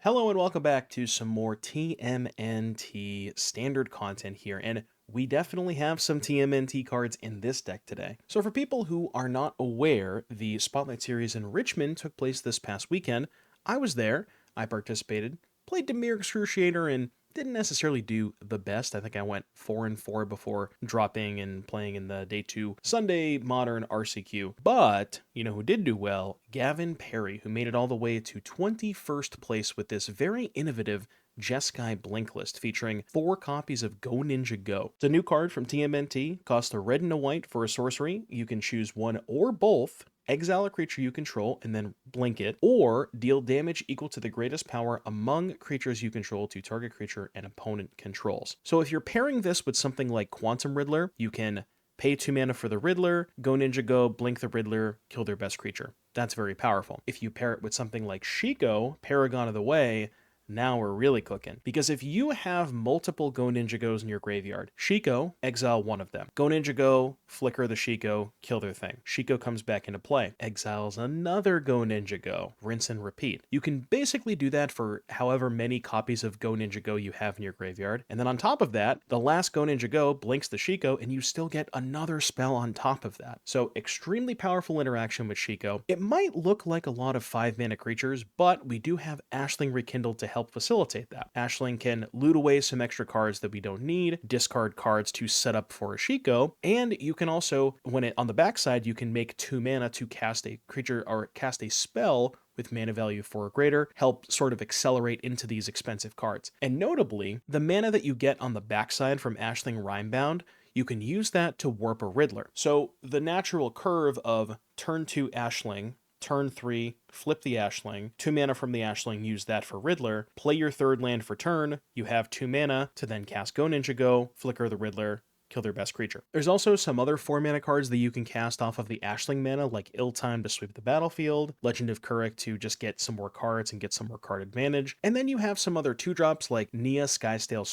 Hello and welcome back to some more TMNT standard content here, and we definitely have some TMNT cards in this deck today. So for people who are not aware, the Spotlight Series in Richmond took place this past weekend. I was there, I participated, played Demir Excruciator, and didn't necessarily do the best. I think I went 4-4 before dropping and playing in the Day 2 Sunday Modern RCQ. But, you know who did do well? Gavin Perry, who made it all the way to 21st place with this very innovative Jeskai Blink list featuring 4 copies of Go Ninja Go. It's a new card from TMNT, costs a red and a white for a sorcery. You can choose one or both, exile a creature you control and then blink it, or deal damage equal to the greatest power among creatures you control to target creature an opponent controls. So if you're pairing this with something like Quantum Riddler, you can pay 2 mana for the Riddler, Go Ninja Go, blink the Riddler, kill their best creature. That's very powerful. If you pair it with something like Shiko, Paragon of the Way, now we're really cooking. Because if you have multiple Go Ninja Go's in your graveyard, Shiko, exile one of them. Go Ninja Go, flicker the Shiko, kill their thing. Shiko comes back into play, exiles another Go Ninja Go, rinse and repeat. You can basically do that for however many copies of Go Ninja Go you have in your graveyard. And then on top of that, the last Go Ninja Go blinks the Shiko and you still get another spell on top of that. So extremely powerful interaction with Shiko. It might look like a lot of 5-mana creatures, but we do have Ashling Rekindled to help facilitate that. Ashling can loot away some extra cards that we don't need, discard cards to set up for a Shiko, and you can also, on the backside, you can make 2 mana to cast a creature or cast a spell with mana value 4 or greater, help sort of accelerate into these expensive cards. And notably, the mana that you get on the backside from Ashling Rhymebound, you can use that to warp a Riddler. So the natural curve of turn 2 Ashling, turn 3, flip the Ashling, 2 mana from the Ashling, use that for Riddler, play your 3rd land for turn, you have 2 mana to then cast Go Ninja Go, flicker the Riddler, kill their best creature. There's also some other 4-mana cards that you can cast off of the Ashling mana, like Ill-Time to sweep the battlefield, Legend of Kuruk to just get some more cards and get some more card advantage. And then you have some other 2-drops like Nia Skystale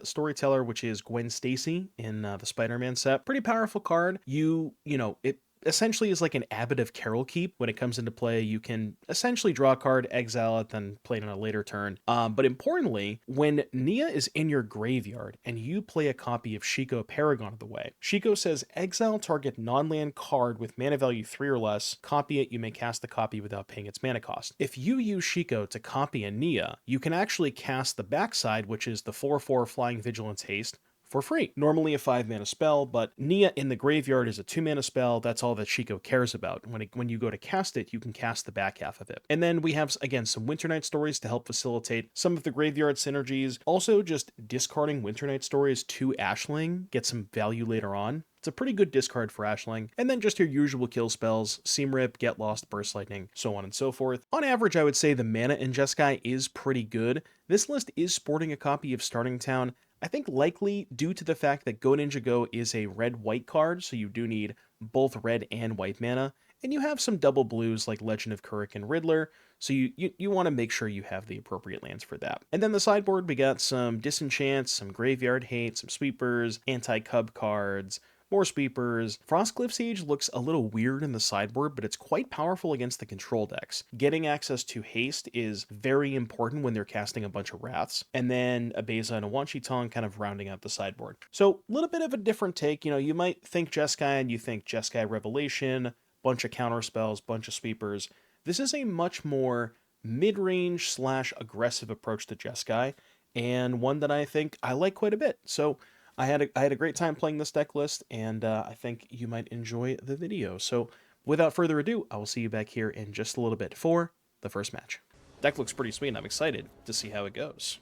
Storyteller, which is Gwen Stacy in the Spider-Man set. Pretty powerful card. It essentially is like an Abbot of Carol Keep. When it comes into play, you can essentially draw a card, exile it, then play it on a later turn. But importantly, when Nia is in your graveyard and you play a copy of Shiko Paragon of the Way, Shiko says exile target non-land card with mana value 3 or less, copy it, you may cast the copy without paying its mana cost. If you use Shiko to copy a Nia, you can actually cast the backside, which is the 4/4 Flying Vigilance Haste, for free. Normally a 5-mana spell, but Nia in the graveyard is a 2-mana spell. That's all that Shiko cares about. When you go to cast it, you can cast the back half of it. And then we have, again, some Winternight Stories to help facilitate some of the graveyard synergies. Also, just discarding Winternight Stories to Ashling, get some value later on. It's a pretty good discard for Ashling. And then just your usual kill spells, Seam Rip, Get Lost, Burst Lightning, so on and so forth. On average, I would say the mana in Jeskai is pretty good. This list is sporting a copy of Starting Town, I think likely due to the fact that Go Ninja Go is a red-white card, so you do need both red and white mana, and you have some double blues like Legend of Kuruk and Riddler, so you want to make sure you have the appropriate lands for that. And then the sideboard, we got some Disenchants, some Graveyard Hate, some Sweepers, Anti-Cub cards, more Sweepers. Frostcliff Siege looks a little weird in the sideboard, but it's quite powerful against the control decks. Getting access to haste is very important when they're casting a bunch of Wraths. And then a Beza and a Wanshi-Tong kind of rounding out the sideboard. So a little bit of a different take. You might think Jeskai and you think Jeskai Revelation, bunch of counter spells, bunch of Sweepers. This is a much more mid-range / aggressive approach to Jeskai, and one that I think I like quite a bit. So I had a great time playing this deck list, and I think you might enjoy the video. So without further ado, I will see you back here in just a little bit for the first match. Deck looks pretty sweet, and I'm excited to see how it goes.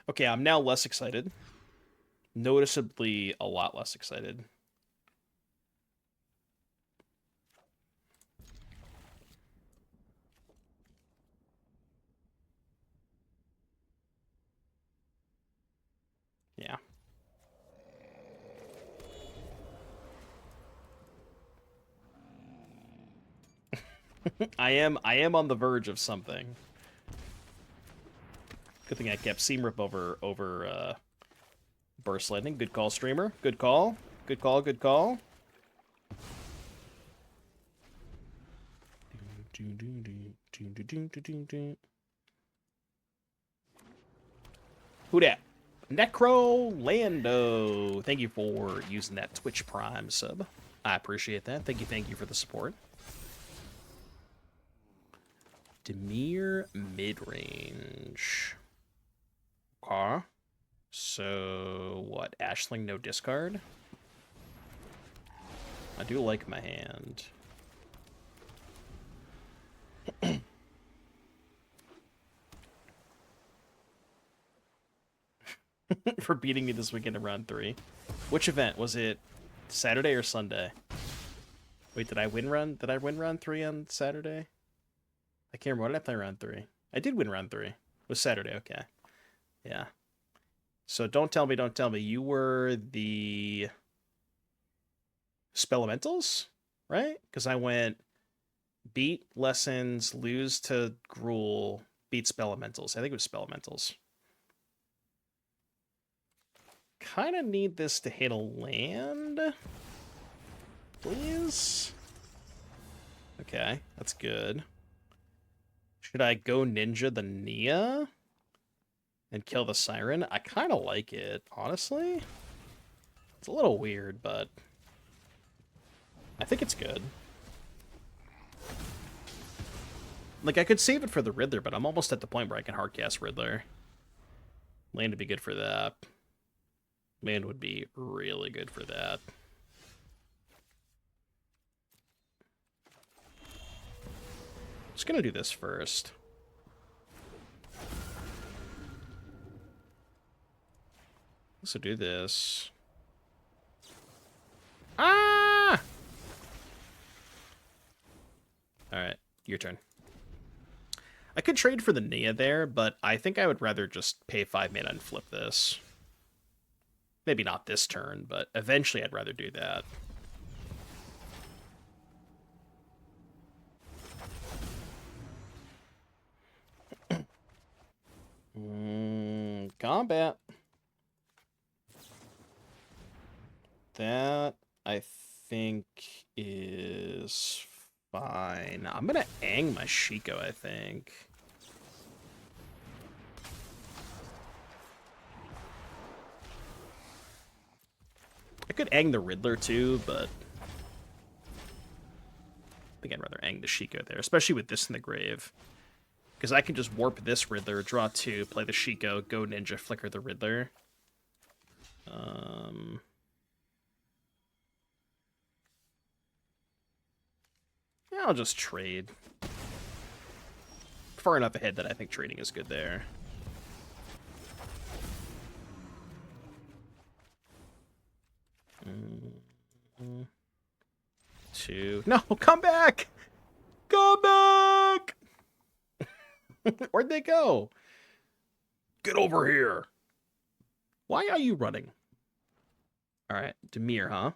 Okay, I'm now less excited. Noticeably a lot less excited. Yeah. I am on the verge of something. Good thing I kept Seam Rip over Burst Lightning. Good call, streamer. Good call. Good call, good call. Who dat? Necro Lando. Thank you for using that Twitch Prime sub. I appreciate that. Thank you for the support. Dimir Midrange. Okay. So, what? Ashling, no discard? I do like my hand. For beating me this weekend in round 3. Which event? Was it Saturday or Sunday? Wait, did I win round 3 on Saturday? I can't remember. What did I play round 3? I did win round 3. It was Saturday, okay. Yeah. So don't tell me. You were the Spelementals, right? Because I went beat Lessons, lose to Gruul, beat Spelementals. I think it was Spelementals. Kind of need this to hit a land, please. Okay, that's good. Should I go Ninja the Nia and kill the Siren? I kind of like it, honestly. It's a little weird, but I think it's good. Like, I could save it for the Riddler, but I'm almost at the point where I can hardcast Riddler. Land would be good for that. Land would be really good for that. Just gonna do this first. So do this. Ah! Alright, your turn. I could trade for the Nia there, but I think I would rather just pay 5 mana and flip this. Maybe not this turn, but eventually I'd rather do that. Combat. That, I think, is fine. I'm gonna Ang my Shiko, I think. I could Ang the Riddler too, but I think I'd rather Ang the Shiko there, especially with this in the grave. Because I can just warp this Riddler, draw 2, play the Shiko, go Ninja, flicker the Riddler. Yeah, I'll just trade. Far enough ahead that I think trading is good there. Two. No, come back! Come back! Where'd they go? Get over here. Why are you running? Alright, Dimir, huh?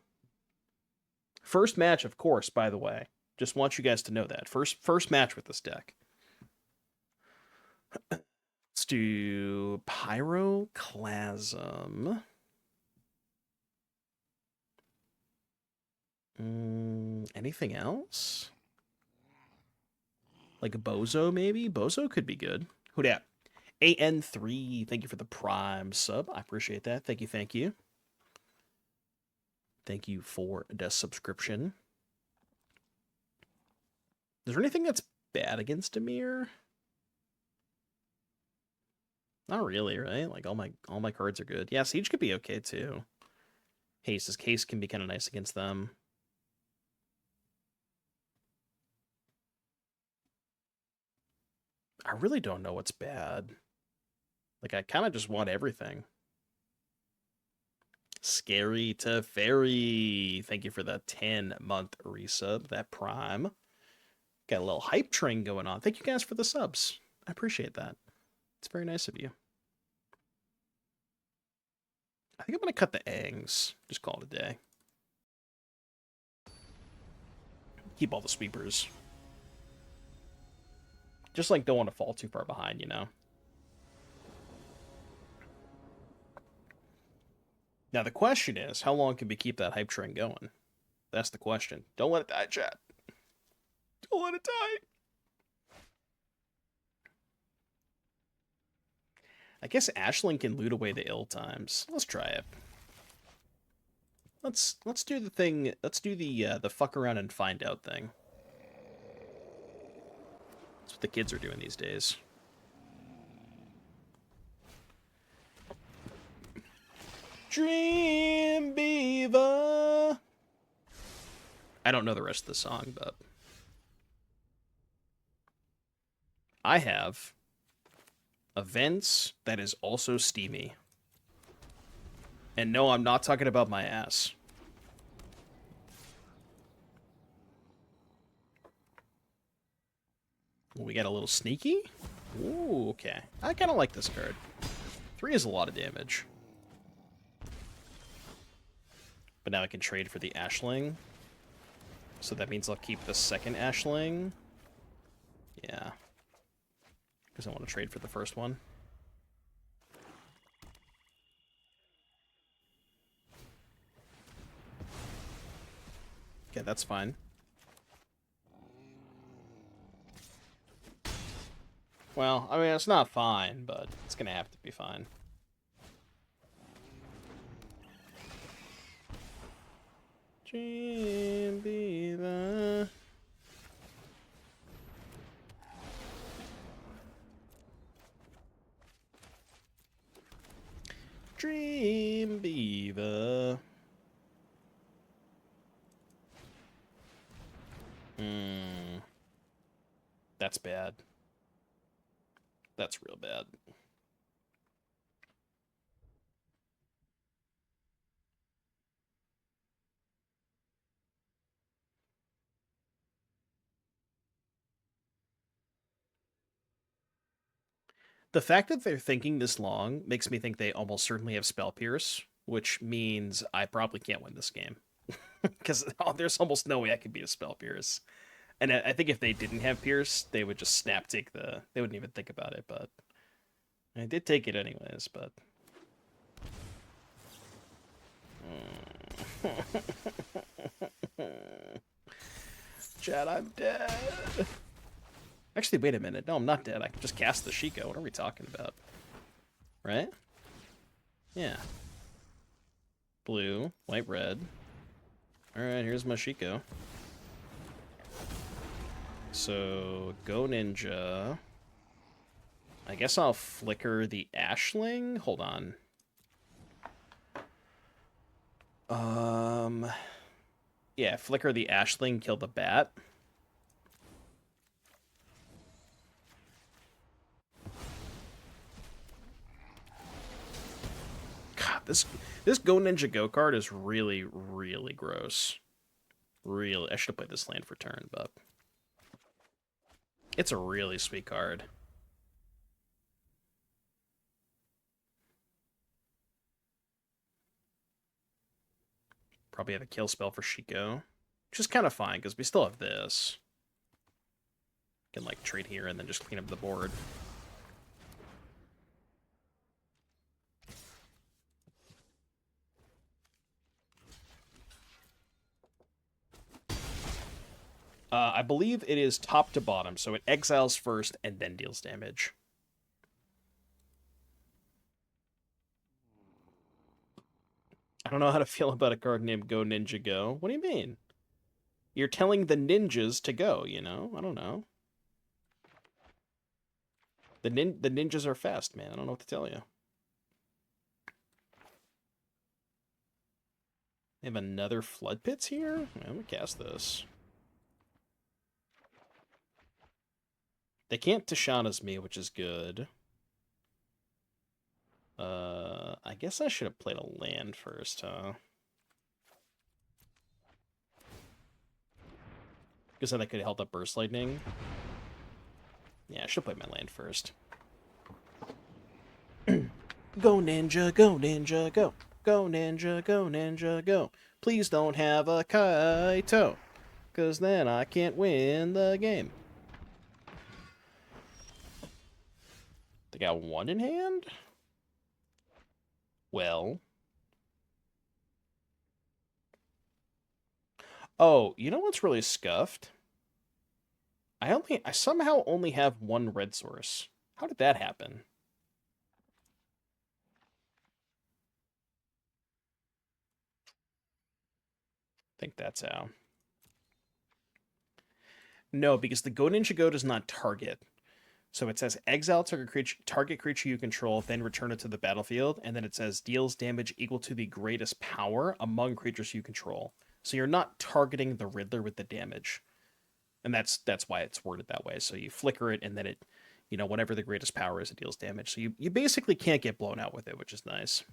First match, of course, by the way. Just want you guys to know that. First match with this deck. Let's do Pyroclasm. Anything else? Like a Bozo, maybe? Bozo could be good. Who dat? AN3, thank you for the Prime sub. I appreciate that. Thank you, thank you. Thank you for the subscription. Is there anything that's bad against Dimir? Not really, right? Like all my cards are good. Yeah, Siege could be okay too. Haste's case can be kind of nice against them. I really don't know what's bad. Like, I kind of just want everything. Scary to Fairy. Thank you for the 10-month resub. That Prime. Got a little hype train going on. Thank you guys for the subs. I appreciate that. It's very nice of you. I think I'm going to cut the Angs. Just call it a day. Keep all the sweepers. Just like don't want to fall too far behind, you know? Now the question is, how long can we keep that hype train going? That's the question. Don't let it die, chat. Don't let it die. I guess Ashling can loot away the ill times. Let's try it. Let's do the thing. Let's do the fuck around and find out thing. That's what the kids are doing these days. Dream Beaver. I don't know the rest of the song, but I have events that is also steamy. And no, I'm not talking about my ass. Ooh, we got a little sneaky? Ooh, okay. I kind of like this card. 3 is a lot of damage. But now I can trade for the Ashling. So that means I'll keep the second Ashling. Yeah. Because I want to trade for the first one. Okay, that's fine. Well, I mean, it's not fine, but it's going to have to be fine. Dream Beaver. Dream Beaver. That's bad. That's real bad. The fact that they're thinking this long makes me think they almost certainly have Spell Pierce, which means I probably can't win this game. Because there's almost no way I could beat a Spell Pierce. And I think if they didn't have Pierce, they would just snap take the... They wouldn't even think about it, but... I did take it anyways, but... Chad, I'm dead. Actually, wait a minute. No, I'm not dead. I can just cast the Shiko. What are we talking about? Right? Yeah. Blue, white, red. Alright, here's my Shiko. So, go ninja. I guess I'll flicker the Ashling? Hold on. Yeah, flicker the Ashling, kill the bat. God, this Go Ninja Go card is really, really gross. Really, I should have played this land for turn, but it's a really sweet card. Probably have a kill spell for Shiko, which is kind of fine because we still have this. Can like trade here and then just clean up the board. I believe it is top to bottom, so it exiles first and then deals damage. I don't know how to feel about a card named Go Ninja Go. What do you mean? You're telling the ninjas to go, you know? I don't know. The ninjas are fast, man. I don't know what to tell you. They have another Flood Pits here? I'm gonna cast this. They can't Tishana's me, which is good. I guess I should have played a land first, huh? Because then I could have held up Burst Lightning. Yeah, I should have played my land first. Go ninja, go ninja, go. Go ninja, go ninja, go. Please don't have a Kaito, because then I can't win the game. They got one in hand? Well. Oh, you know what's really scuffed? I somehow only have one red source. How did that happen? think that's how. No, because the Go Ninja Go does not target. So it says exile target creature you control, then return it to the battlefield, and then it says deals damage equal to the greatest power among creatures you control. So you're not targeting the Riddler with the damage. And that's why it's worded that way. So you flicker it, and then it, whatever the greatest power is, it deals damage. So you basically can't get blown out with it, which is nice.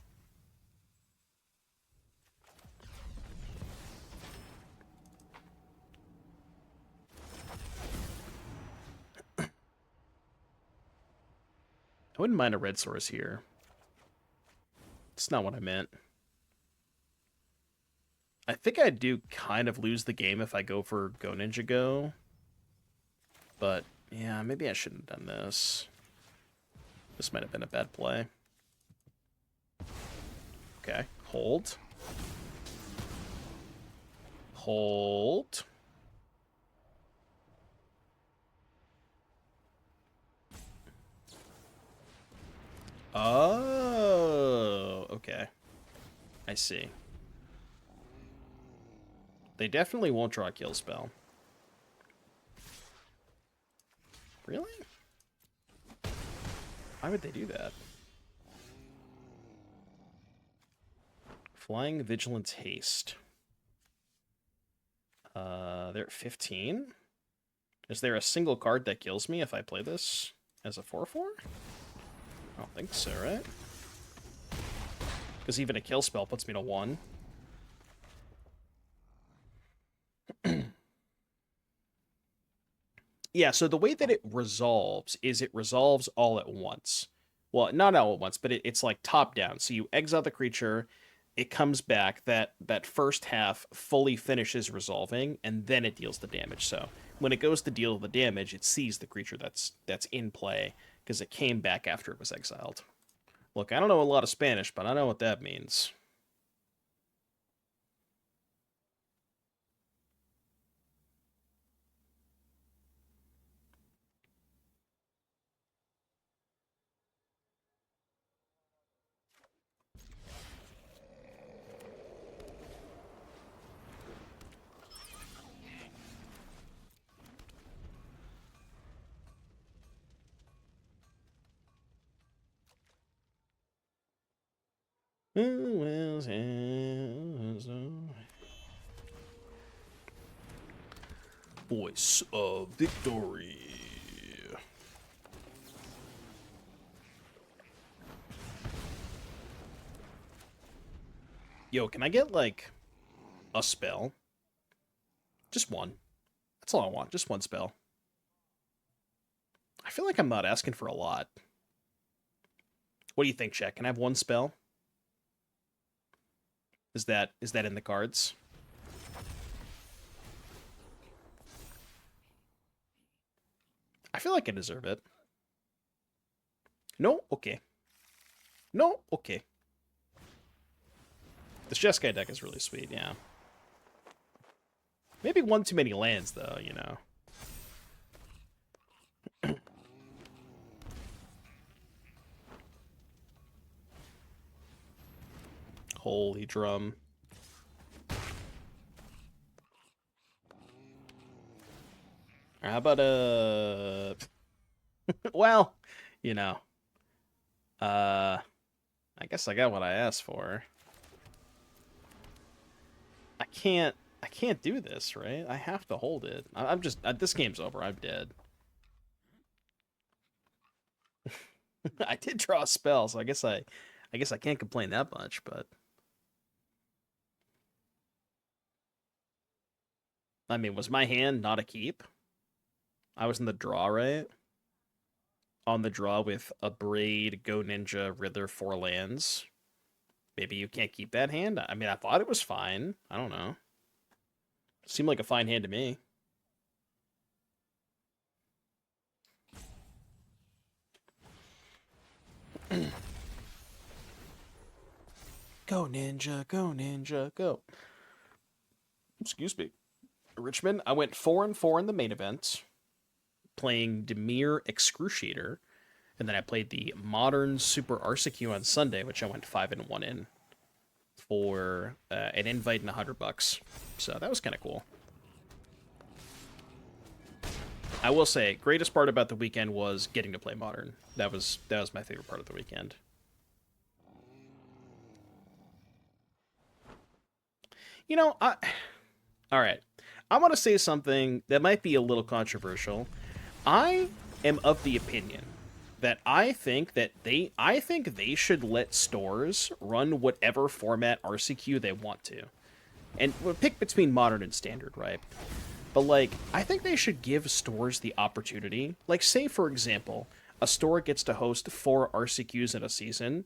I wouldn't mind a red source here. It's not what I meant. I think I do kind of lose the game if I go for Go Ninja Go. But, yeah, maybe I shouldn't have done this. This might have been a bad play. Okay, hold. Hold. Oh, okay. I see. They definitely won't draw a kill spell. Really? Why would they do that? Flying Vigilance Haste. They're at 15? Is there a single card that kills me if I play this as a 4/4? I don't think so, right? Because even a kill spell puts me to 1. Yeah, so the way that it resolves is it resolves all at once. Well, not all at once, but it's like top down. So you exile the creature, it comes back, that first half fully finishes resolving, and then it deals the damage. So when it goes to deal the damage, it sees the creature that's in play, because it came back after it was exiled. Look, I don't know a lot of Spanish, but I know what that means. Voice of Victory. Yo, can I get, like, a spell? Just one. That's all I want. Just one spell. I feel like I'm not asking for a lot. What do you think, Jack? Can I have one spell? Is that in the cards? I feel like I deserve it. No? Okay. No? Okay. This Jeskai deck is really sweet, yeah. Maybe one too many lands, though, Holy drum. How about well, I guess I got what I asked for. I can't do this, right? I have to hold it. I'm just this game's over. I'm dead. I did draw a spell, so I guess I can't complain that much, but I mean, was my hand not a keep? I was in the draw, right? On the draw with a Braid, Go Ninja, Riddler, 4 lands. Maybe you can't keep that hand? I mean, I thought it was fine. I don't know. Seemed like a fine hand to me. Go Ninja, go Ninja, go. Excuse me. Richmond, I went 4-4 in the main event, playing Dimir Excruciator, and then I played the Modern Super Arsecu on Sunday, which I went 5-1 in. for an invite and $100. So that was kind of cool. I will say, greatest part about the weekend was getting to play Modern. That was my favorite part of the weekend. You know, all right. I want to say something that might be a little controversial. I am of the opinion that I think they should let stores run whatever format RCQ they want to, and we'll pick between Modern and Standard, right? But, like, I think they should give stores the opportunity. Like, say, for example, a store gets to host 4 RCQs in a season.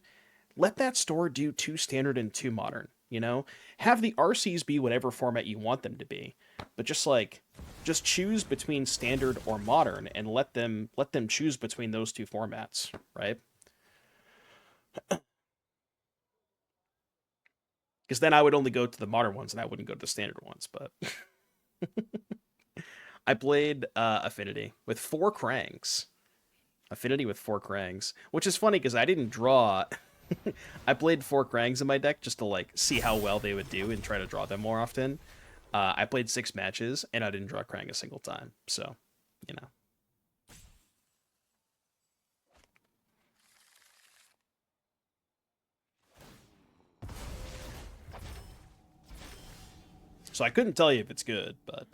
Let that store do 2 Standard and 2 Modern, you know? Have the RCs be whatever format you want them to be. But just choose between Standard or Modern and let them choose between those 2 formats, right? Because then I would only go to the Modern ones and I wouldn't go to the Standard ones, but... I played Affinity with 4 Krangs. Affinity with 4 Krangs, which is funny because I didn't draw. I played 4 Krangs in my deck just to like see how well they would do and try to draw them more often. I played 6 matches and I didn't draw Krang a single time. So, you know. So I couldn't tell you if it's good, but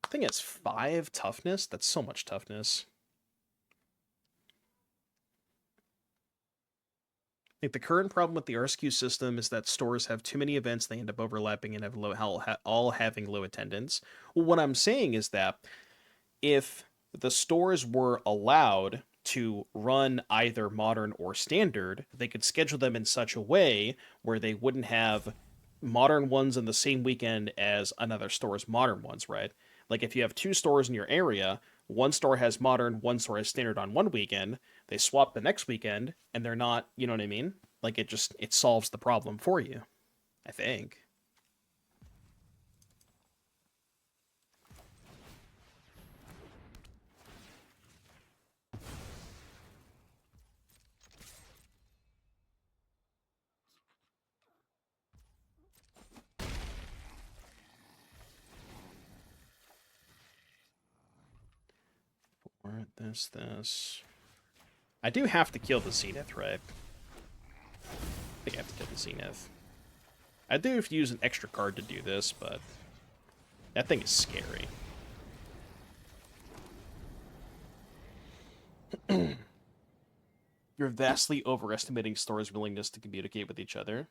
I think it's 5 toughness. That's so much toughness. I think the current problem with the RSQ system is that stores have too many events, they end up overlapping and have all having low attendance. Well, what I'm saying is that if the stores were allowed to run either Modern or Standard, they could schedule them in such a way where they wouldn't have Modern ones in the same weekend as another store's Modern ones, right? Like if you have 2 stores in your area, one store has Modern, one store has Standard on one weekend, they swap the next weekend, and they're not, you know what I mean? Like it solves the problem for you, I think. Or this. I do have to kill the Zenith, right? I think I have to kill the Zenith. I do have to use an extra card to do this, but that thing is scary. You're vastly overestimating stores' willingness to communicate with each other.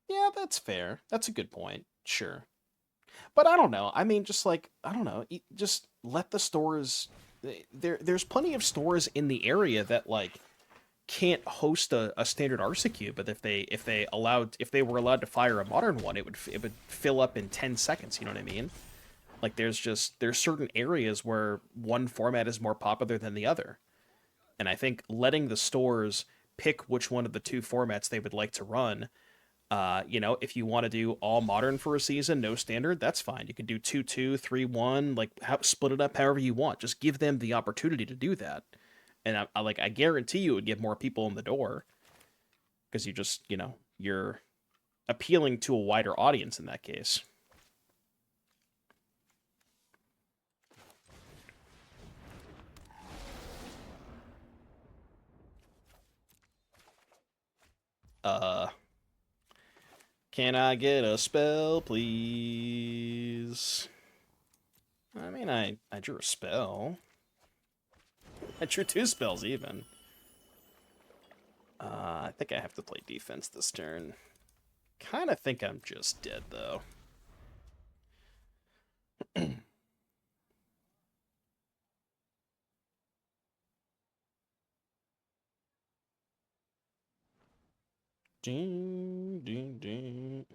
Yeah, that's fair. That's a good point. Sure. But I don't know. I mean, just like, I don't know. Just let the stores... There's plenty of stores in the area that, like, can't host a standard RCQ, but if they were allowed to fire a modern one, it would fill up in 10 seconds, you know what I mean? Like there's certain areas where one format is more popular than the other. And I think letting the stores pick which one of the 2 formats they would like to run, if you want to do all modern for a season, no standard, that's fine. You can do 2-2, 3-1, like split it up however you want. Just give them the opportunity to do that. And I guarantee you it would get more people in the door because you're appealing to a wider audience in that case. Can I get a spell, please? I mean, I drew a spell. I drew 2 spells even. I think I have to play defense this turn. Kind of think I'm just dead, though. Ding, ding, ding.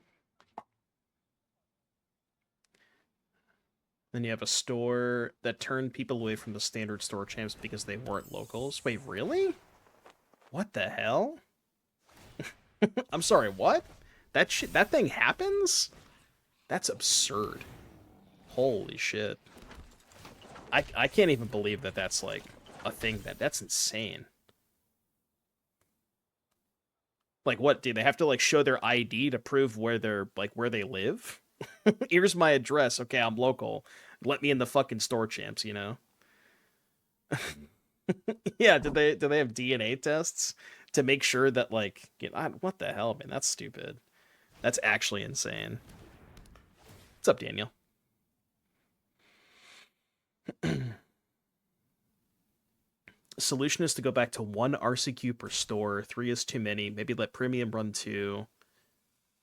Then you have a store that turned people away from the standard store champs because they weren't locals. Wait, really? What the hell? I'm sorry, what? That thing happens? That's absurd. Holy shit. I can't even believe that that's like a thing that's insane. Like, what? Do they have to, like, show their ID to prove where they're, like, where they live? Here's my address. Okay, I'm local. Let me in the fucking store, champs, you know? Yeah, do they have DNA tests to make sure that, like, what the hell, man? That's stupid. That's actually insane. What's up, Daniel? Solution is to go back to 1 RCQ per store. 3 is too many. Maybe let premium run 2.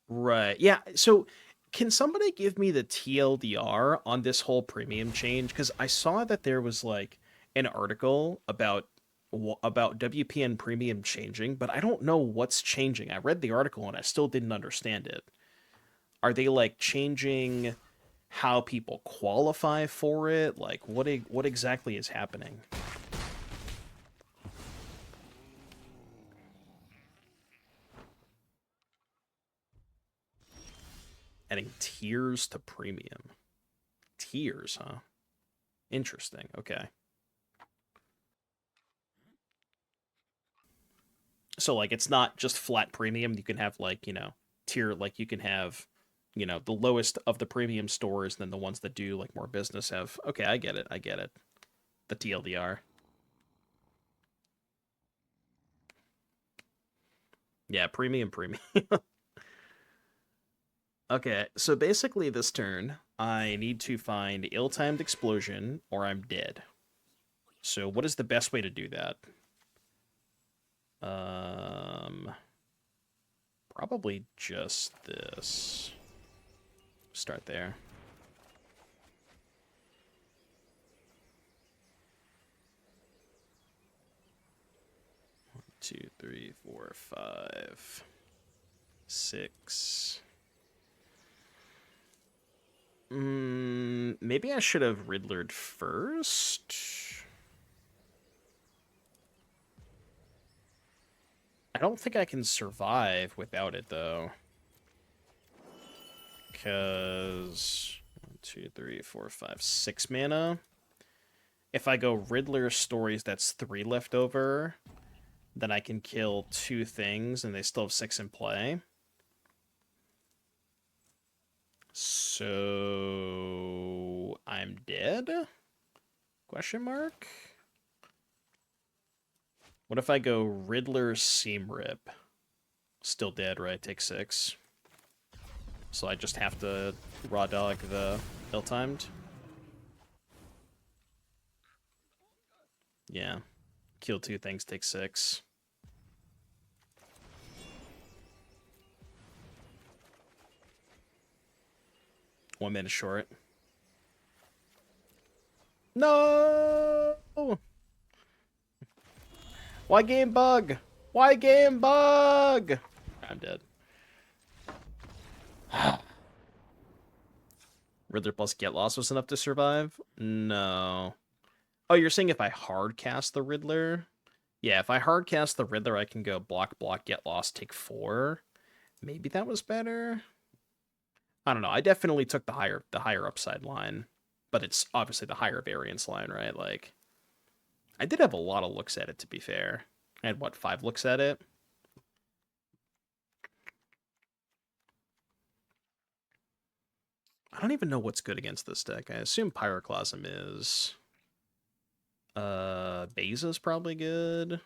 Right. Yeah. So can somebody give me the TLDR on this whole premium change? Because I saw that there was like an article about WPN premium changing, but I don't know what's changing. I read the article and I still didn't understand it. Are they like changing how people qualify for it? Like what exactly is happening? Adding tiers to premium. Tiers, huh? Interesting. Okay. So like it's not just flat premium. You can have like, tier, like you can have, the lowest of the premium stores, and then the ones that do like more business have. Okay, I get it. I get it. The TLDR. Yeah, premium. Okay, so basically this turn, I need to find ill-timed explosion or I'm dead. So what is the best way to do that? Probably just this. Start there. 2, 3, 4, 5, 6. Maybe I should have Riddlered first. I don't think I can survive without it, though. Because 1, 2, 3, 4, 5, 6 mana. If I go Riddler Stories, that's 3 left over. Then I can kill 2 things, and they still have 6 in play. So I'm dead? Question mark? What if I go Riddler Seam Rip? Still dead, right? Take 6. So I just have to raw dog the ill-timed. Yeah. Kill 2 things, take 6. One minute short. No! Why game bug? Why game bug? I'm dead. Riddler plus Get Lost was enough to survive? No. Oh, you're saying if I hard cast the Riddler? Yeah, if I hard cast the Riddler, I can go block, Get Lost, take 4. Maybe that was better? I don't know. I definitely took the higher upside line, but it's obviously the higher variance line, right? Like, I did have a lot of looks at it, to be fair. I had, what, 5 looks at it? I don't even know what's good against this deck. I assume Pyroclasm is. Beza's probably good.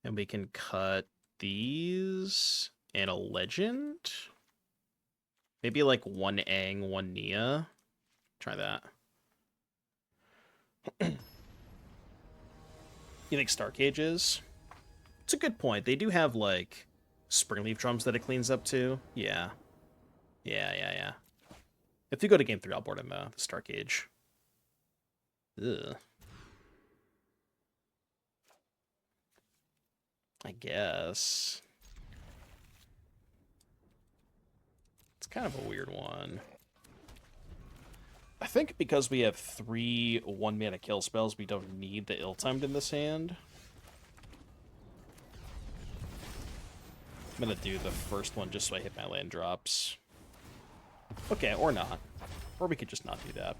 And we can cut these and a legend. Maybe like 1 Aang, 1 Nia. Try that. You think Star Cage is? It's a good point. They do have like Springleaf drums that it cleans up too. Yeah. Yeah. If you go to game 3, I'll board him the Star Cage. Ugh. I guess. It's kind of a weird one. I think because we have 3 1-mana kill spells, we don't need the ill-timed in this hand. I'm gonna do the first one just so I hit my land drops. Okay, or not. Or we could just not do that.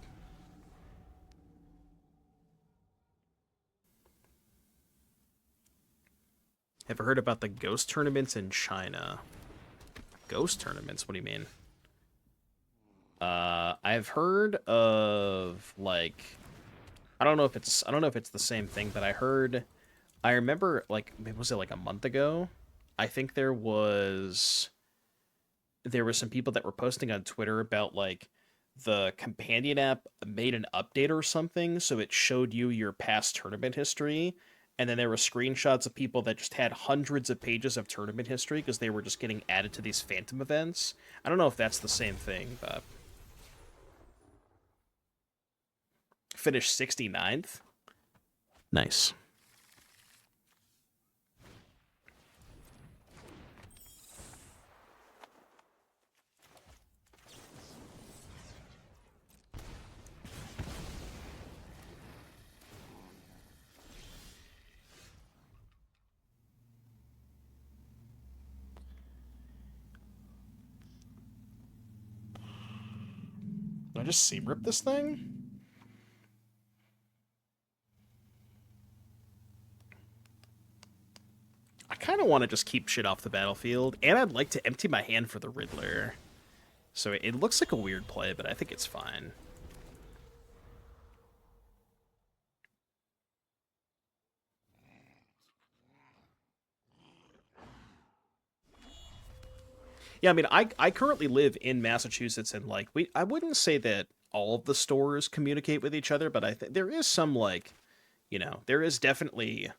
Have you heard about the ghost tournaments in China? Ghost tournaments? What do you mean? I've heard of, like, I don't know if it's the same thing, but I remember, like, was it like a month ago? I think there was some people that were posting on Twitter about, like, the companion app made an update or something, so it showed you your past tournament history, and then there were screenshots of people that just had hundreds of pages of tournament history because they were just getting added to these phantom events. I don't know if that's the same thing, but finished 69th. Nice. Did I just seam rip this thing? I kind of want to just keep shit off the battlefield, and I'd like to empty my hand for the Riddler. So it looks like a weird play, but I think it's fine. Yeah, I mean, I currently live in Massachusetts, and, like, I wouldn't say that all of the stores communicate with each other, but I think there is some, like, there is definitely,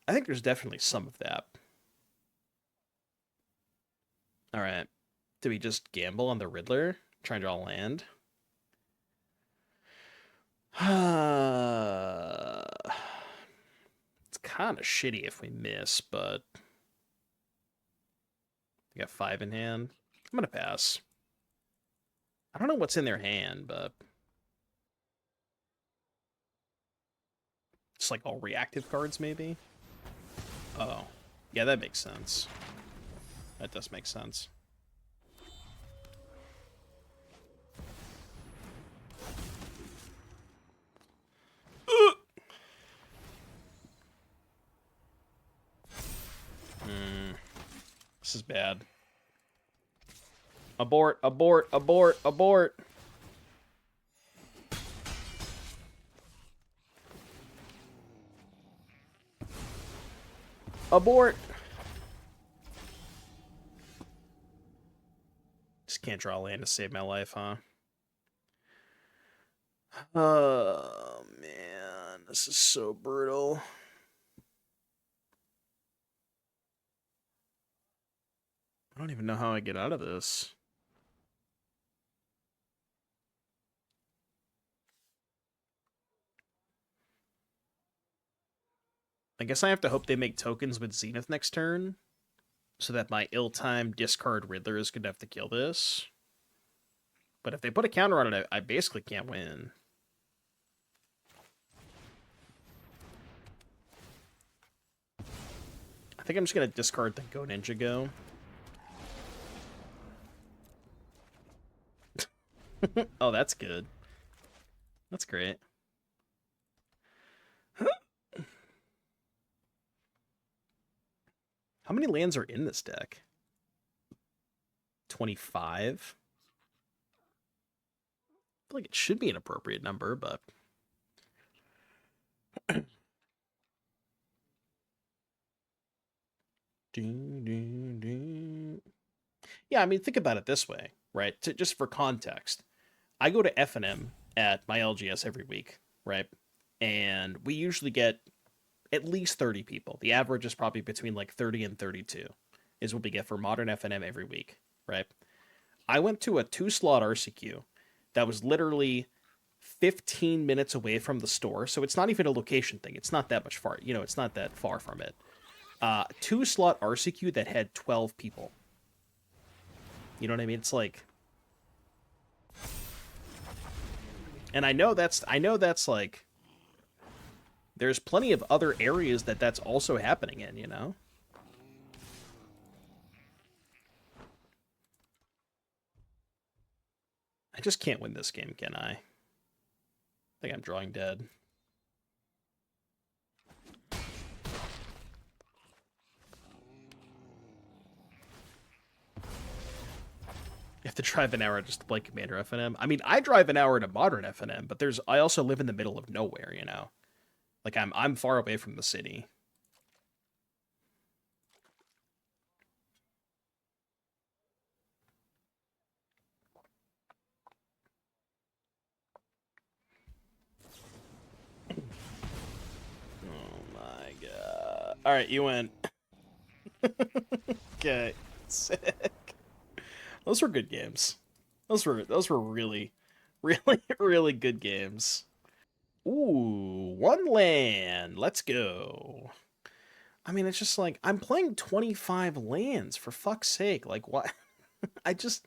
I think there's definitely some of that. All right, do we just gamble on the Riddler? Try and draw land? It's kind of shitty if we miss, but we got 5 in hand. I'm gonna pass. I don't know what's in their hand, but it's like all reactive cards, maybe? Oh. Yeah, that makes sense. That does make sense. This is bad. Abort, abort, abort, abort! Abort! Just can't draw land to save my life, huh? Oh, man. This is so brutal. I don't even know how I get out of this. I guess I have to hope they make tokens with Zenith next turn, so that my ill-timed discard Riddler is gonna have to kill this. But if they put a counter on it, I basically can't win. I think I'm just gonna discard the Go Ninja Go. Oh, that's good. That's great. How many lands are in this deck? 25? I feel like it should be an appropriate number, but... Yeah, I mean, think about it this way, right? Just for context, I go to F&M at my LGS every week, right? And we usually get at least 30 people. The average is probably between like 30 and 32 is what we get for modern F&M every week, right? I went to a 2-slot RCQ that was literally 15 minutes away from the store, so it's not even a location thing. It's not that much far, it's not that far from it. 2-slot RCQ that had 12 people. You know what I mean? It's like, and I know that's like, there's plenty of other areas that's also happening in, I just can't win this game, can I? I think I'm drawing dead. You have to drive an hour just to play Commander FNM. I mean, I drive an hour to Modern FNM, but I also live in the middle of nowhere, you know? Like, I'm far away from the city. Oh my god. Alright, you win. Okay. Sick. Those were good games. Those were really, really, really good games. Ooh, one land. Let's go. I mean, it's just like I'm playing 25 lands for fuck's sake. Like what? I just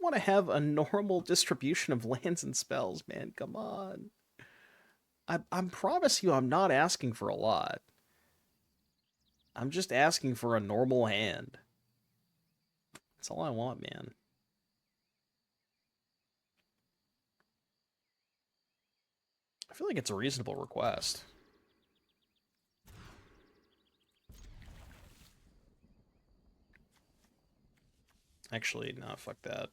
want to have a normal distribution of lands and spells, man. Come on. I promise you I'm not asking for a lot. I'm just asking for a normal hand. That's all I want, man. I feel like it's a reasonable request. Actually, no, fuck that.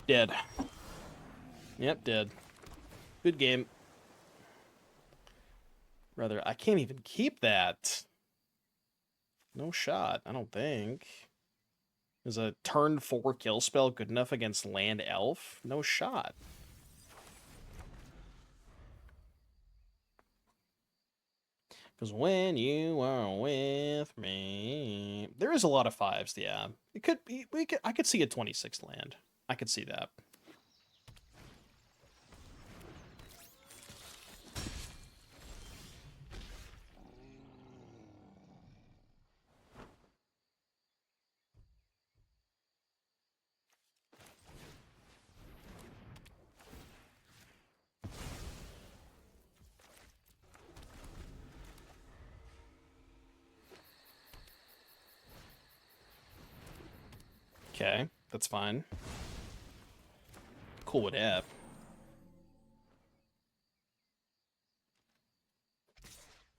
Dead. Yep, dead. Good game. Brother, I can't even keep that. No shot, I don't think. Is a turn 4 kill spell good enough against land elf? No shot. Because when you are with me, there is a lot of 5s. Yeah, it could be. I could see a 26th land. I could see that. Okay, that's fine. Cool with that.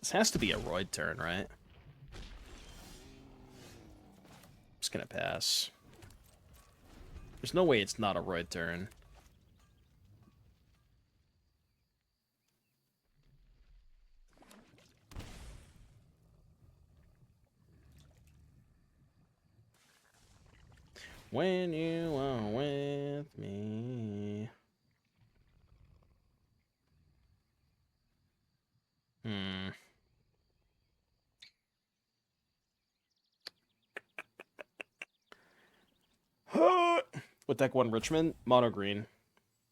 This has to be a Roid turn, right? I'm just gonna pass. There's no way it's not a Roid turn. When you are with me. With deck 1 Richmond, mono green.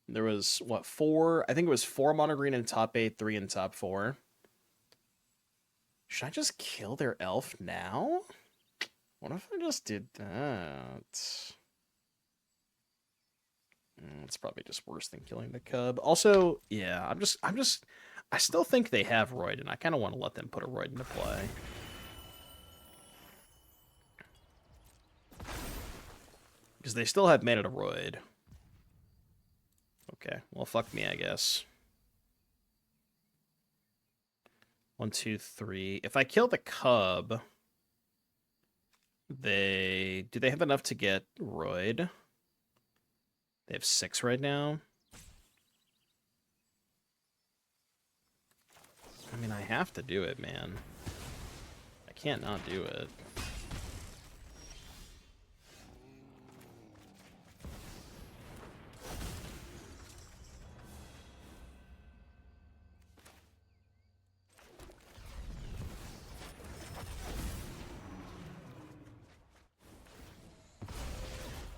There was, what, 4? I think it was 4 mono green in top 8, 3 in top 4. Should I just kill their elf now? What if I just did that? It's probably just worse than killing the cub. Also, yeah, I still think they have Royd, and I kind of want to let them put a Royd into play. Because they still have mana to Royd. Okay, well, fuck me, I guess. 1, 2, 3. If I kill the cub, do they have enough to get Royd? They have 6 right now. I mean, I have to do it, man. I can't not do it.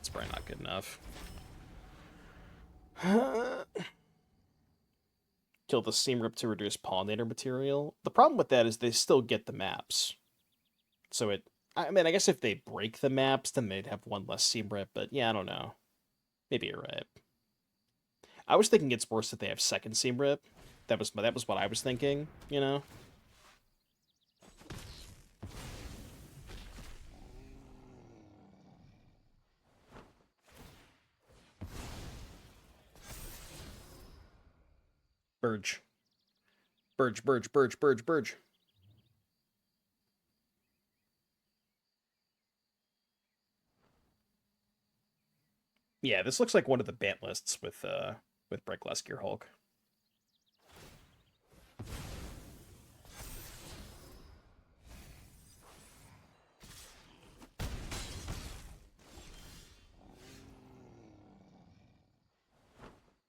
It's probably not good enough. Kill the Seam Rip to reduce pollinator material. The problem with that is they still get the maps. So I mean, I guess if they break the maps, then they'd have 1 less Seam Rip, but yeah, I don't know. Maybe you're right. I was thinking it's worse that they have 2nd Seam Rip. That was what I was thinking, you know? Burge. Burge. Yeah, this looks like one of the bant lists with Bright Glass Gear Hulk.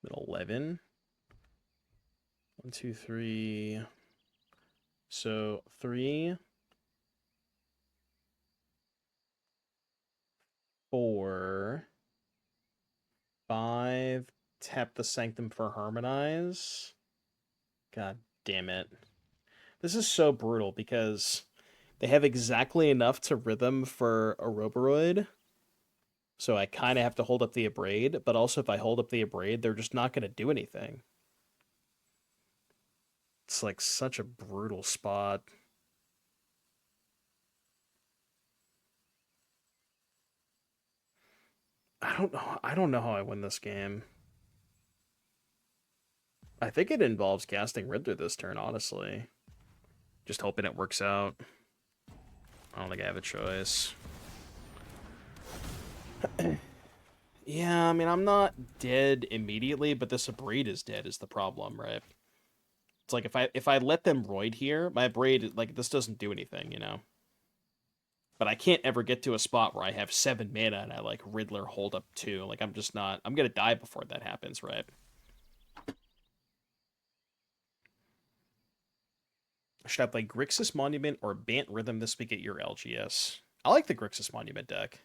Middle 11. 1, 2, 3. So 3, 4, 5. Tap the Sanctum for Harmonize. God damn it. This is so brutal because they have exactly enough to rhythm for a Roboroid. So I kind of have to hold up the Abrade, but also if I hold up the Abrade, they're just not going to do anything. It's like such a brutal spot. I don't know. I don't know how I win this game. I think it involves casting Riddler this turn, honestly. Just hoping it works out. I don't think I have a choice. Yeah, I mean, I'm not dead immediately, but this Abrade is dead is the problem, right? It's like if I let them Roid here, my Abrade, like, this doesn't do anything, you know? But I can't ever get to a spot where I have 7 mana and I, like, Riddler hold up 2. Like, I'm just not... I'm gonna die before that happens, right? Should I play Grixis Monument or Bant Rhythm this week at your LGS? I like the Grixis Monument deck.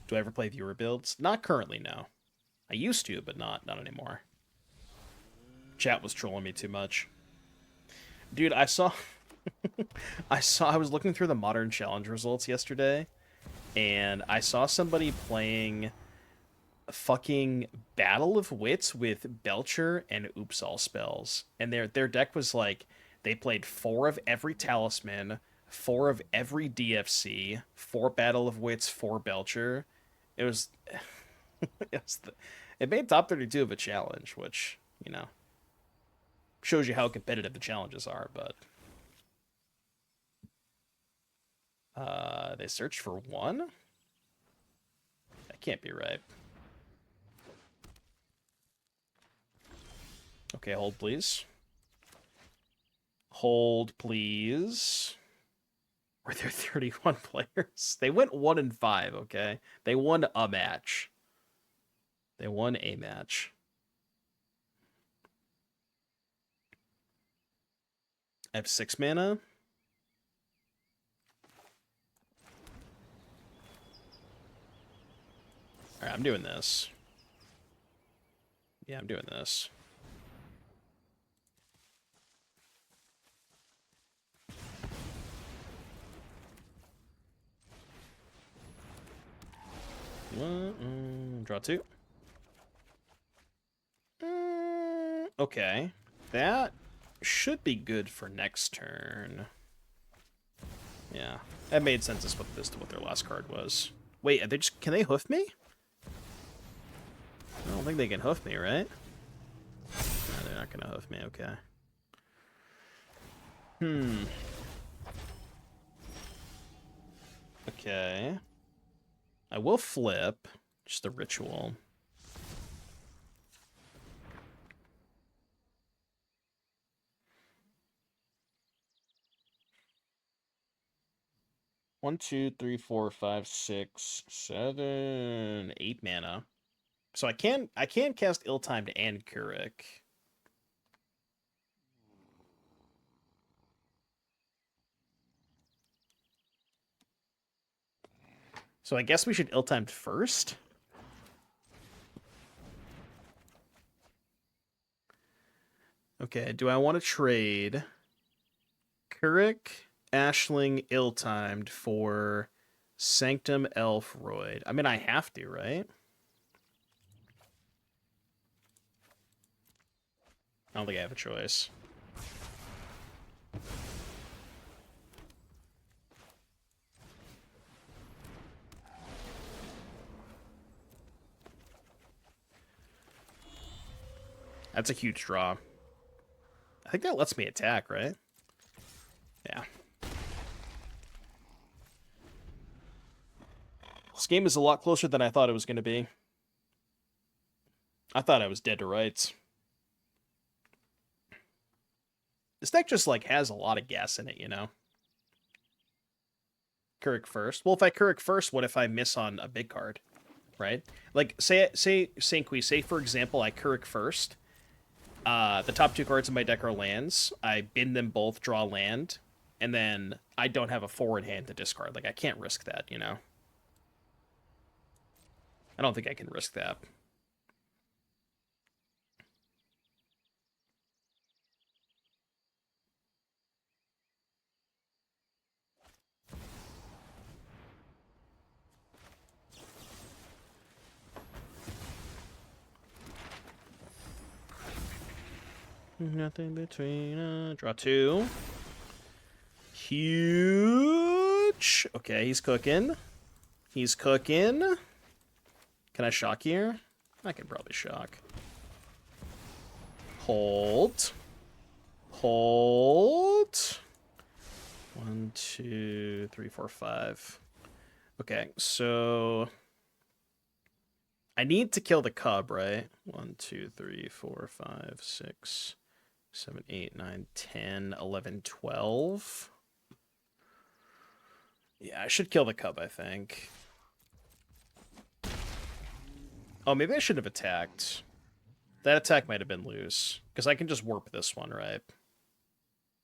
Do I ever play viewer builds? Not currently, no. I used to, but not anymore. Chat was trolling me too much. Dude, I saw... I was looking through the Modern Challenge results yesterday, and I saw somebody playing fucking Battle of Wits with Belcher and Oops All spells. And their deck was like, they played 4 of every Talisman, 4 of every DFC, 4 Battle of Wits, 4 Belcher. It was... it made top 32 of a challenge, which, you know, shows you how competitive the challenges are, but... they searched for 1? That can't be right. Okay, hold, please. Hold, please. Were there 31 players? They went 1 and 5, okay? They won a match. They won a match. I have 6 mana. Alright, I'm doing this. Yeah, I'm doing this. Draw 2. Okay. That should be good for next turn. Yeah. That made sense as what their last card was. Wait, are they just... Can they hoof me? I don't think they can hoof me, right? No, they're not gonna hoof me, okay. Okay. I will flip. Just a ritual. One, 2, 3, 4, 5, 6, 7, 8 mana. So I can cast Ill-Timed and Keurig. So I guess we should Ill-Timed first. Okay, do I want to trade Keurig, Ashling, Ill-Timed for Sanctum, Elf, Roid? I mean, I have to, right? I don't think I have a choice. That's a huge draw. I think that lets me attack, right? Yeah. This game is a lot closer than I thought it was going to be. I thought I was dead to rights. This deck just, like, has a lot of gas in it, you know? Keurig first. Well, if I Keurig first, what if I miss on a big card? Right? Like, say, for example, I Keurig first. The top 2 cards in my deck are lands. I bin them both, draw land, and then I don't have a forward hand to discard. Like, I can't risk that, you know? I don't think I can risk that. Nothing between draw 2. Huge. Okay, he's cooking. He's cooking. Can I shock here? I can probably shock. Hold. Hold. 1, 2, 3, 4, 5. Okay, so I need to kill the cub, right? 1, 2, 3, 4, 5, 6, 7, 8, 9, 10, 11, 12. Yeah, I should kill the cub, I think. Oh, maybe I should have attacked. That attack might have been loose. Because I can just warp this one, right?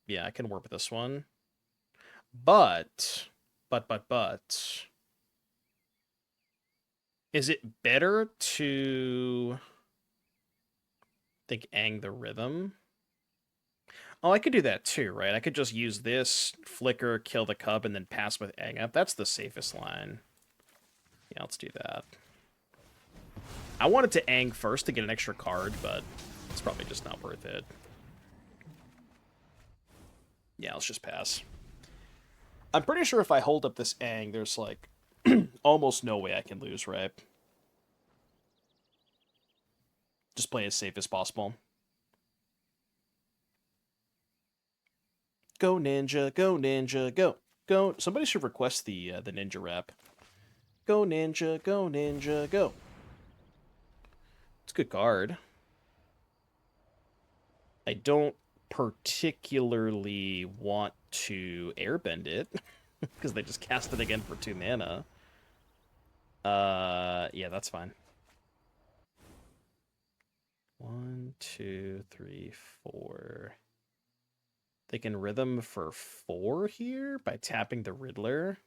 Yeah, I can warp this one. But... Is it better to... think Ang the Rhythm? Oh, I could do that too, right? I could just use this, flicker, kill the cub, and then pass with Ang up. That's the safest line. Yeah, let's do that. I wanted to Ang first to get an extra card, but it's probably just not worth it. Yeah, let's just pass. I'm pretty sure if I hold up this Ang, there's, like, almost no way I can lose, right? Just play as safe as possible. Go Ninja, go Ninja, go. Go. Somebody should request the Ninja rap. Go Ninja, go Ninja, go. It's a good card. I don't particularly want to airbend it, because they just cast it again for 2 mana. Yeah, that's fine. 1, 2, 3, 4. They can rhythm for 4 here by tapping the Riddler.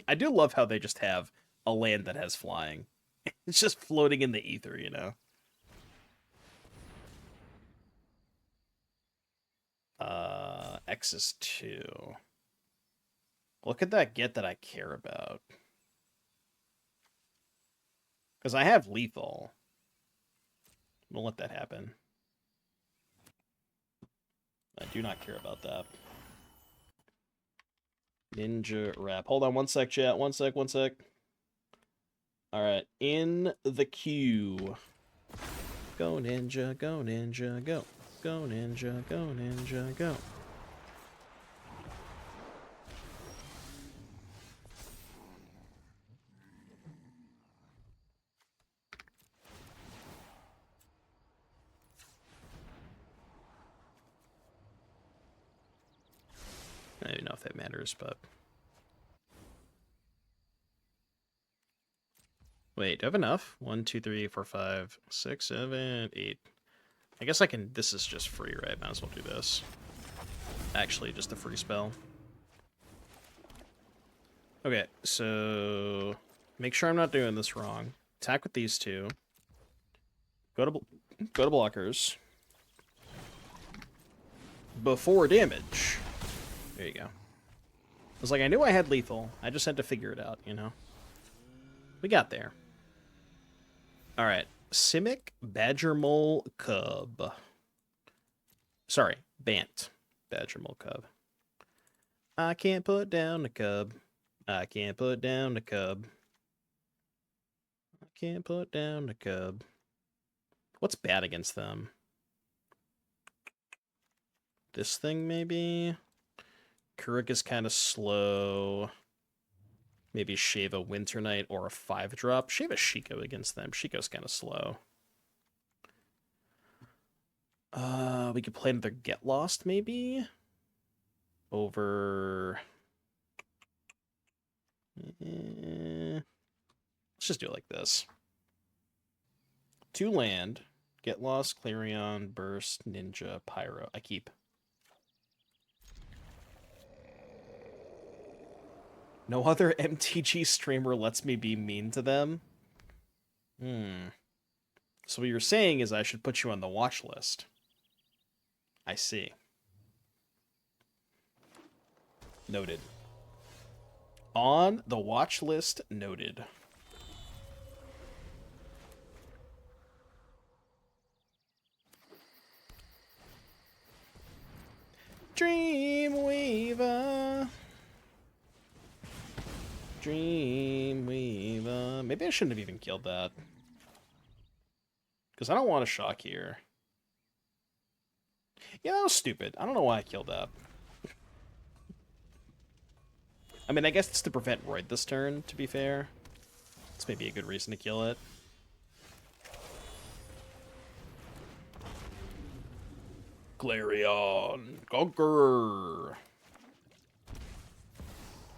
I do love how they just have a land that has flying. It's just floating in the ether, you know? X is 2. What could that get that I care about? Because I have lethal. We'll let that happen. I do not care about that. Ninja rap. Hold on one sec, chat. One sec. Alright, in the queue. Go Ninja, go Ninja, go. Go Ninja, go Ninja, go. I don't know if that matters, but... Wait, do I have enough? 1, 2, 3, 4, 5, 6, 7, 8. I guess I can... This is just free, right? Might as well do this. Actually, just a free spell. Okay, so... Make sure I'm not doing this wrong. Attack with these 2. Go to blockers. Before damage. There you go. I was like, I knew I had lethal. I just had to figure it out, you know? We got there. Alright. Simic, Badger Mole, Cub. Sorry, Bant. Badger Mole, Cub. I can't put down the cub. I can't put down the cub. I can't put down the cub. What's bad against them? This thing, maybe? Kuruk is kind of slow. Maybe shave a Winter Knight or a 5-drop. Shave a Shiko against them. Shiko's kind of slow. We could play another Get Lost, maybe? Over... Let's just do it like this. 2 land. Get Lost, Clarion, Burst, Ninja, Pyro. I keep. No other MTG streamer lets me be mean to them? So what you're saying is I should put you on the watch list. I see. Noted. On the watch list, noted. Dreamweaver. Dreamweaver. Maybe I shouldn't have even killed that. Because I don't want a shock here. Yeah, that was stupid. I don't know why I killed that. I mean, I guess it's to prevent Royd this turn, to be fair. It's maybe a good reason to kill it. Clarion Conqueror.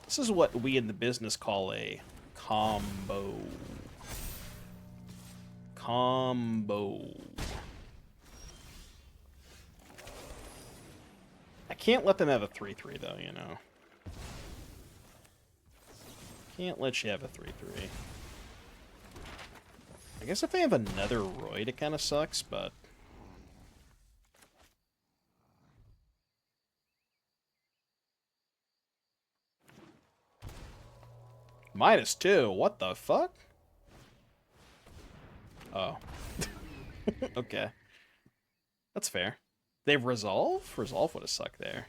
This is what we in the business call a combo. Combo. I can't let them have a 3-3, though, you know. Can't let you have a 3-3. I guess if they have another Royd, it kind of sucks, but... -2? What the fuck? Oh. Okay. That's fair. They've Resolve? Resolve would have sucked there.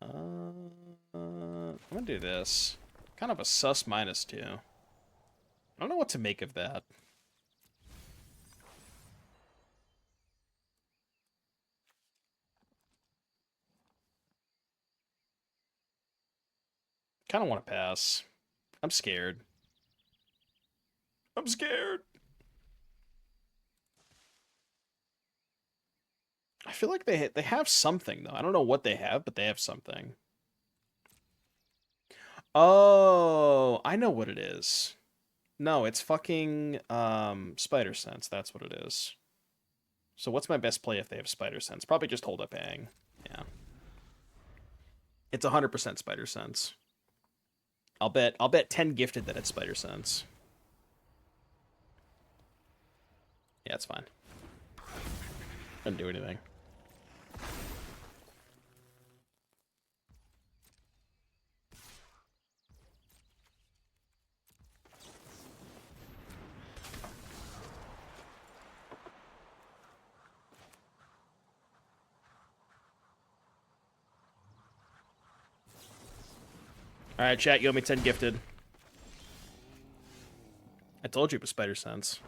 I'm gonna do this. Kind of a sus -2. I don't know what to make of that. Kind of want to pass. I'm scared. I'm scared. I feel like they have something, though. I don't know what they have, but they have something. Oh, I know what it is. No, it's fucking Spider Sense. That's what it is. So what's my best play if they have Spider Sense? Probably just hold up Aang. Yeah. It's 100% Spider Sense. I'll bet 10 gifted that it's Spider Sense. Yeah, it's fine. Doesn't do anything. Alright, chat, you owe me 10 gifted. I told you it was Spider Sense.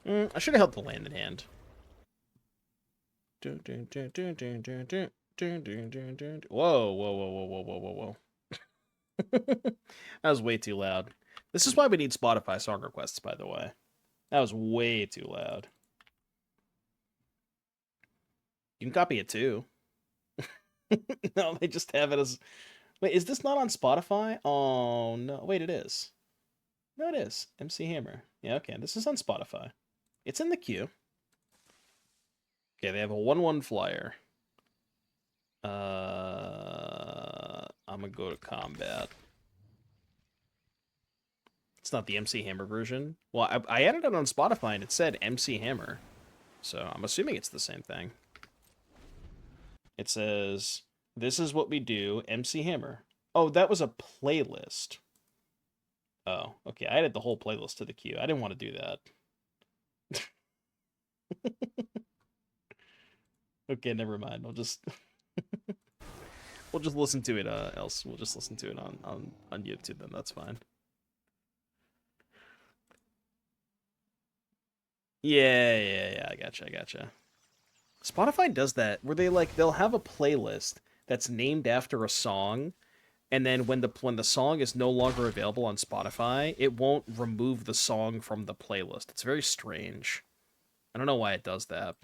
I should have held the land in hand. Whoa, whoa, whoa, whoa, whoa, whoa, whoa, whoa. That was way too loud. This is why we need Spotify song requests, by the way. That was way too loud. You can copy it too. No, they just have it as... Wait, is this not on Spotify? Oh, no. Wait, it is. No, it is. MC Hammer. Yeah, okay. This is on Spotify. It's in the queue. Okay, they have a 1/1 flyer. I'm gonna go to combat. It's not the MC Hammer version. Well, I added it on Spotify and it said MC Hammer. So I'm assuming it's the same thing. It says, this is what we do, MC Hammer. Oh, that was a playlist. Oh, okay. I added the whole playlist to the queue. I didn't want to do that. Okay, never mind. We'll just we'll just listen to it else. We'll just listen to it on YouTube then. That's fine. Yeah. I gotcha. Spotify does that where they'll have a playlist that's named after a song, and then when the song is no longer available on Spotify, it won't remove the song from the playlist. It's very strange. I don't know why it does that.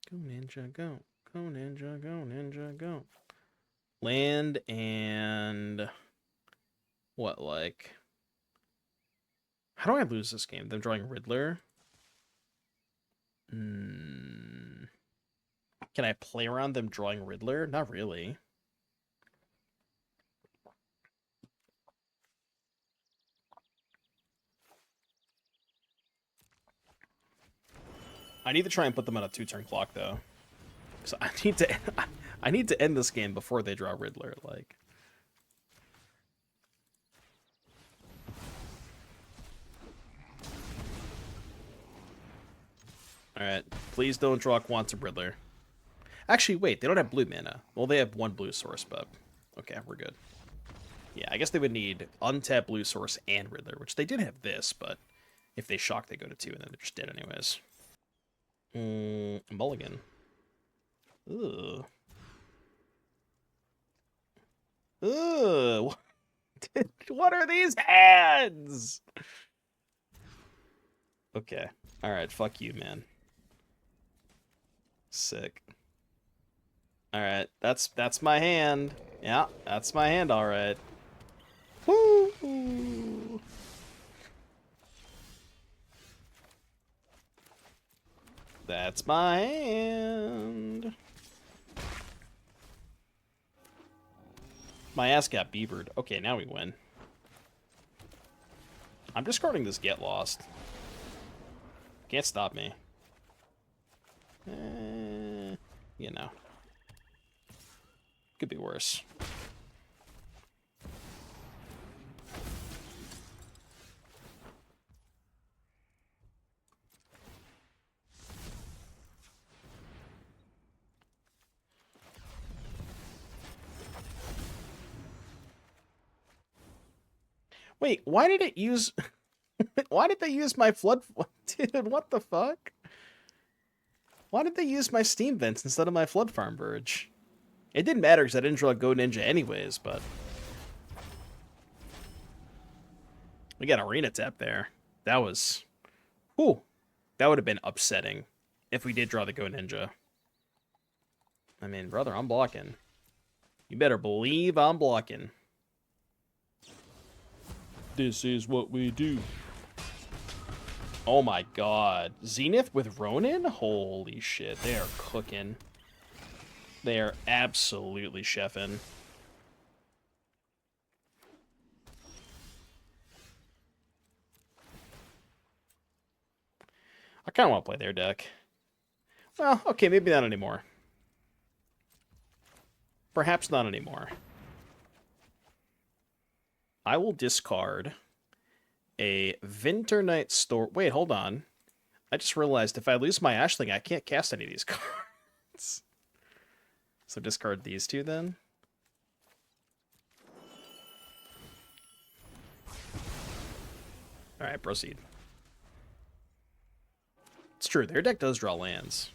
Go ninja, go. Go ninja, go ninja, go. Land and what, like, how do I lose this game? Them drawing Riddler? Can I play around them drawing Riddler? Not really. I need to try and put them on a 2-turn clock though. So I need to end this game before they draw Riddler, like. Alright, please don't draw Quantum Riddler. Actually, wait, they don't have blue mana. Well, they have 1 blue source, but okay, we're good. Yeah, I guess they would need untap blue source and Riddler, which they did have this, but if they shock, they go to 2, and then they're just dead anyways. Mulligan. Ugh. Ugh. What are these hands? Okay. Alright, fuck you, man. Sick. Alright, that's my hand. Yeah, that's my hand, alright. Woo! That's my hand. My ass got beavered. Okay, now we win. I'm discarding this Get Lost. Can't stop me. You know. Could be worse. Wait, why did it use... Why did they use my flood... Dude, what the fuck? Why did they use my Steam Vents instead of my Flood Farm Verge? It didn't matter because I didn't draw Go Ninja anyways, but... We got Arena Tap there. That was... Whew. That would have been upsetting if we did draw the Go Ninja. I mean, brother, I'm blocking. You better believe I'm blocking. This is what we do. Oh my god. Zenith with Ronin? Holy shit. They are cooking. They are absolutely chefing. I kind of want to play their deck. Well, okay, maybe not anymore. Perhaps not anymore. I will discard a Winter Night Store. Wait, hold on. I just realized if I lose my Ashling, I can't cast any of these cards. So discard these two then. Alright, proceed. It's true, their deck does draw lands.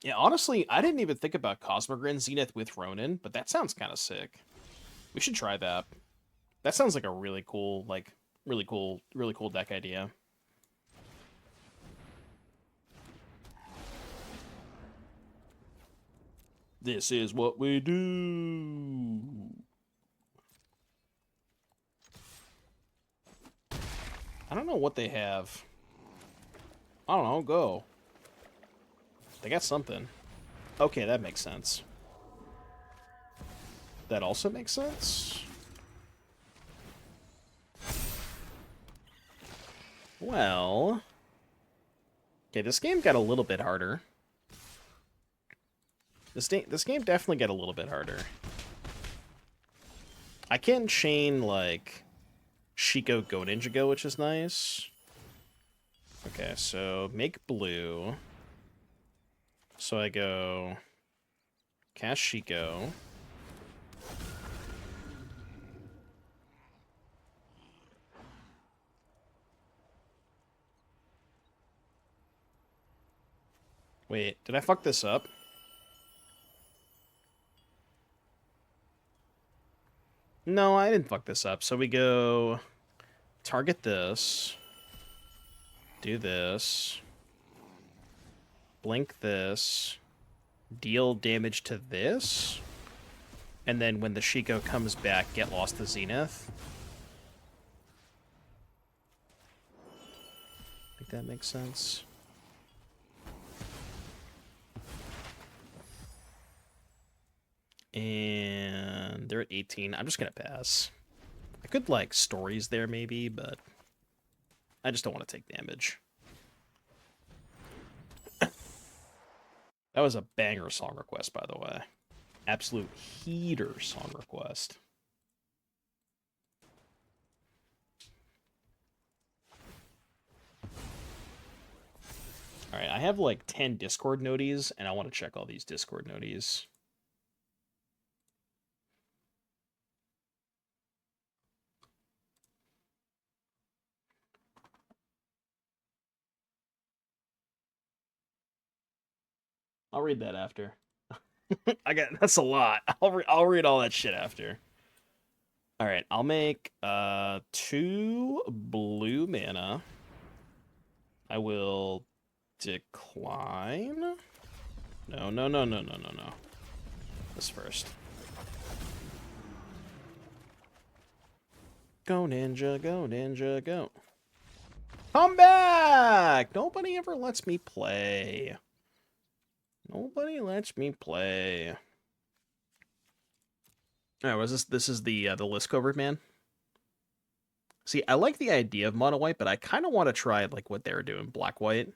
Yeah, honestly, I didn't even think about Cosmogrin Zenith with Ronin, but that sounds kind of sick. We should try that. That sounds like a really cool, like, Really cool deck idea. This is what we do. I don't know what they have. I don't know, go. They got something. Okay, that makes sense. That also makes sense. Well... Okay, this game got a little bit harder. This game definitely got a little bit harder. I can chain, like, Shiko Go Ninja Go, which is nice. Okay, so make blue. So I go... Cast Shiko. Wait, did I fuck this up? No, I didn't fuck this up. So we go... Target this. Do this. Blink this. Deal damage to this. And then when the Shiko comes back, get lost to Zenith. I think that makes sense. And they're at 18. I'm just going to pass. I could, like, stories there maybe, but I just don't want to take damage. That was a banger song request, by the way. Absolute heater song request. Alright, I have like 10 Discord noties, and I want to check all these Discord noties. I'll read that after. That's a lot. I'll read all that shit after. All right, I'll make 2 blue mana. I will decline. No. This first. Go ninja, go ninja, go. Come back! Nobody ever lets me play. Nobody lets me play. Alright, was this? This is the list covered, man. See, I like the idea of mono white, but I kind of want to try like what they were doing, black white.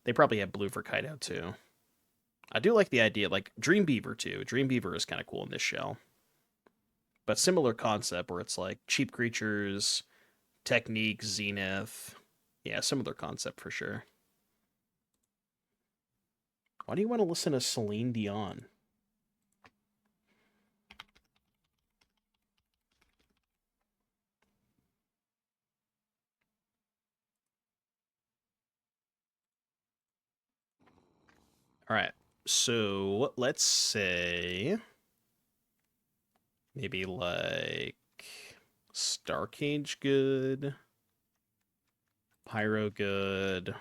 They probably have blue for Kaido too. I do like the idea, like Dreambeaver too. Dreambeaver is kind of cool in this shell, but similar concept where it's like cheap creatures, technique, Zenith. Yeah, similar concept for sure. Why do you want to listen to Celine Dion? All right, so let's say maybe like Starcage good, Pyro good.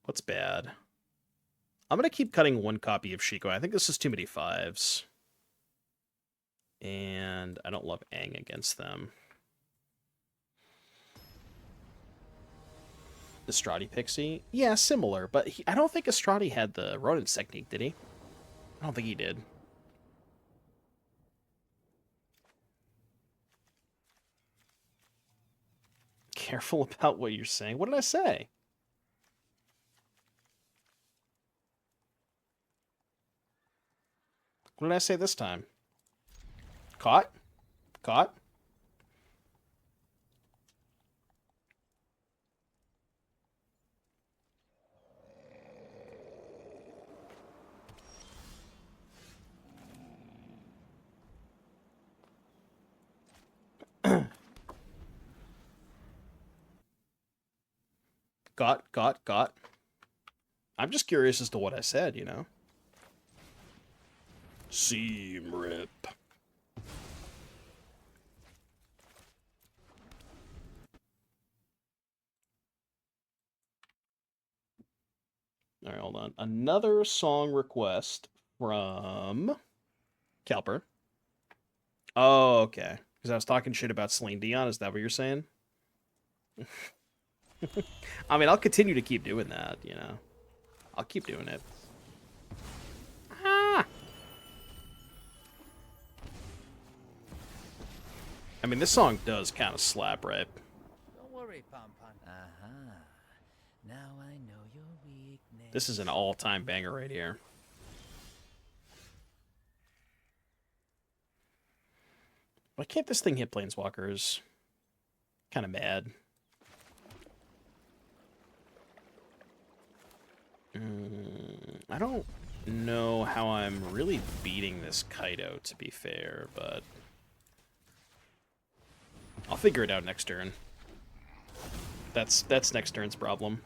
What's bad? I'm going to keep cutting 1 copy of Shiko. I think this is too many 5s. And I don't love Aang against them. Estradi Pixie? Yeah, similar, but I don't think Estradi had the Ronin's technique, did he? I don't think he did. Careful about what you're saying. What did I say? What did I say this time? Caught? Caught? Got. I'm just curious as to what I said, you know? Seam rip. All right, hold on. Another song request from Kelper. Oh, okay. Because I was talking shit about Celine Dion. Is that what you're saying? I mean, I'll continue to keep doing that, you know. I'll keep doing it. Ah! I mean, this song does kind of slap, right? Don't worry, Pom Pom. Now I know your weakness. This is an all-time banger right here. Why can't this thing hit Planeswalkers? Kind of mad. I don't know how I'm really beating this Kaido, to be fair, but I'll figure it out next turn. That's next turn's problem.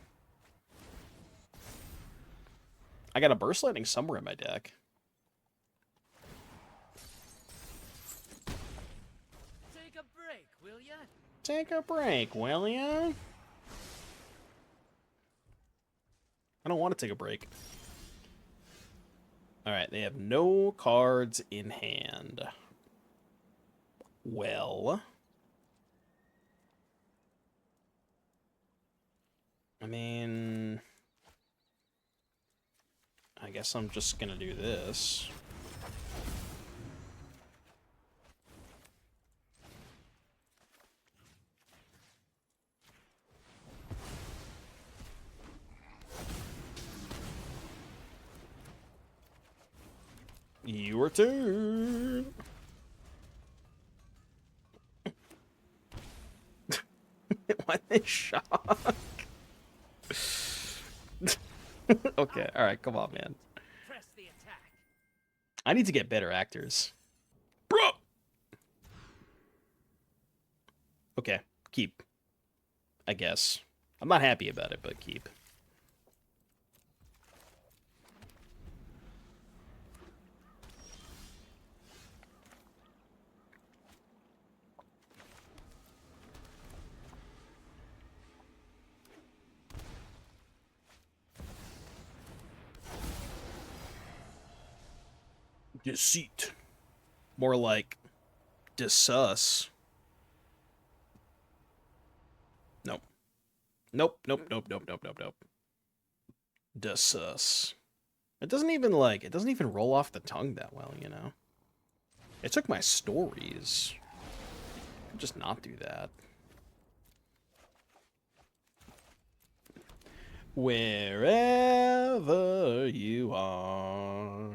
I got a Burst Lightning somewhere in my deck. Take a break, will ya? Take a break, will ya? I don't want to take a break. Alright, they have no cards in hand. Well, I mean, I guess I'm just gonna do this. Your turn. What is shock? Okay, alright, come on, man. Press the attack. I need to get better actors. Bro! Okay, keep. I guess. I'm not happy about it, but keep. Deceit. More like dissus. Nope. Nope, nope, nope, nope, nope, nope, nope. Dissus. It doesn't even roll off the tongue that well, you know? It took my stories. Could just not do that. Wherever you are.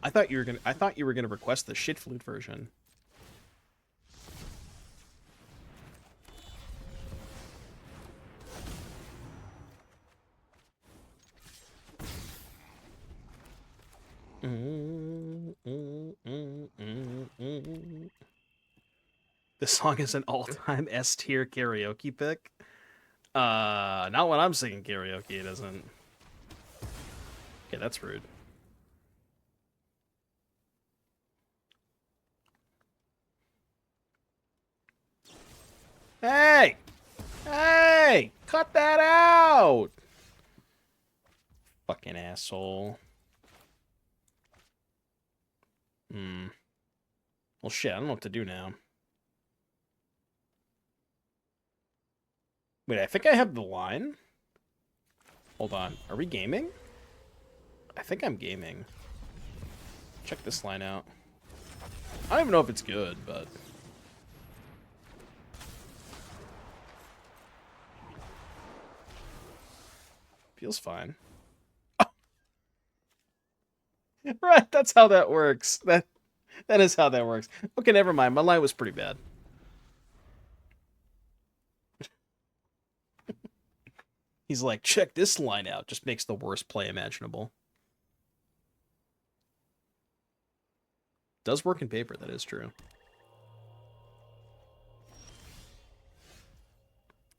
I thought you were gonna request the shit flute version. This song is an all-time S tier karaoke pick. Not when I'm singing karaoke, it isn't. Okay, that's rude. Hey! Hey! Cut that out! Fucking asshole. Well, shit, I don't know what to do now. Wait, I think I have the line. Hold on. Are we gaming? I think I'm gaming. Check this line out. I don't even know if it's good, but... feels fine. Oh. Right, that's how that works. That is how that works. Okay, never mind. My line was pretty bad. He's like, check this line out. Just makes the worst play imaginable. Does work in paper, that is true.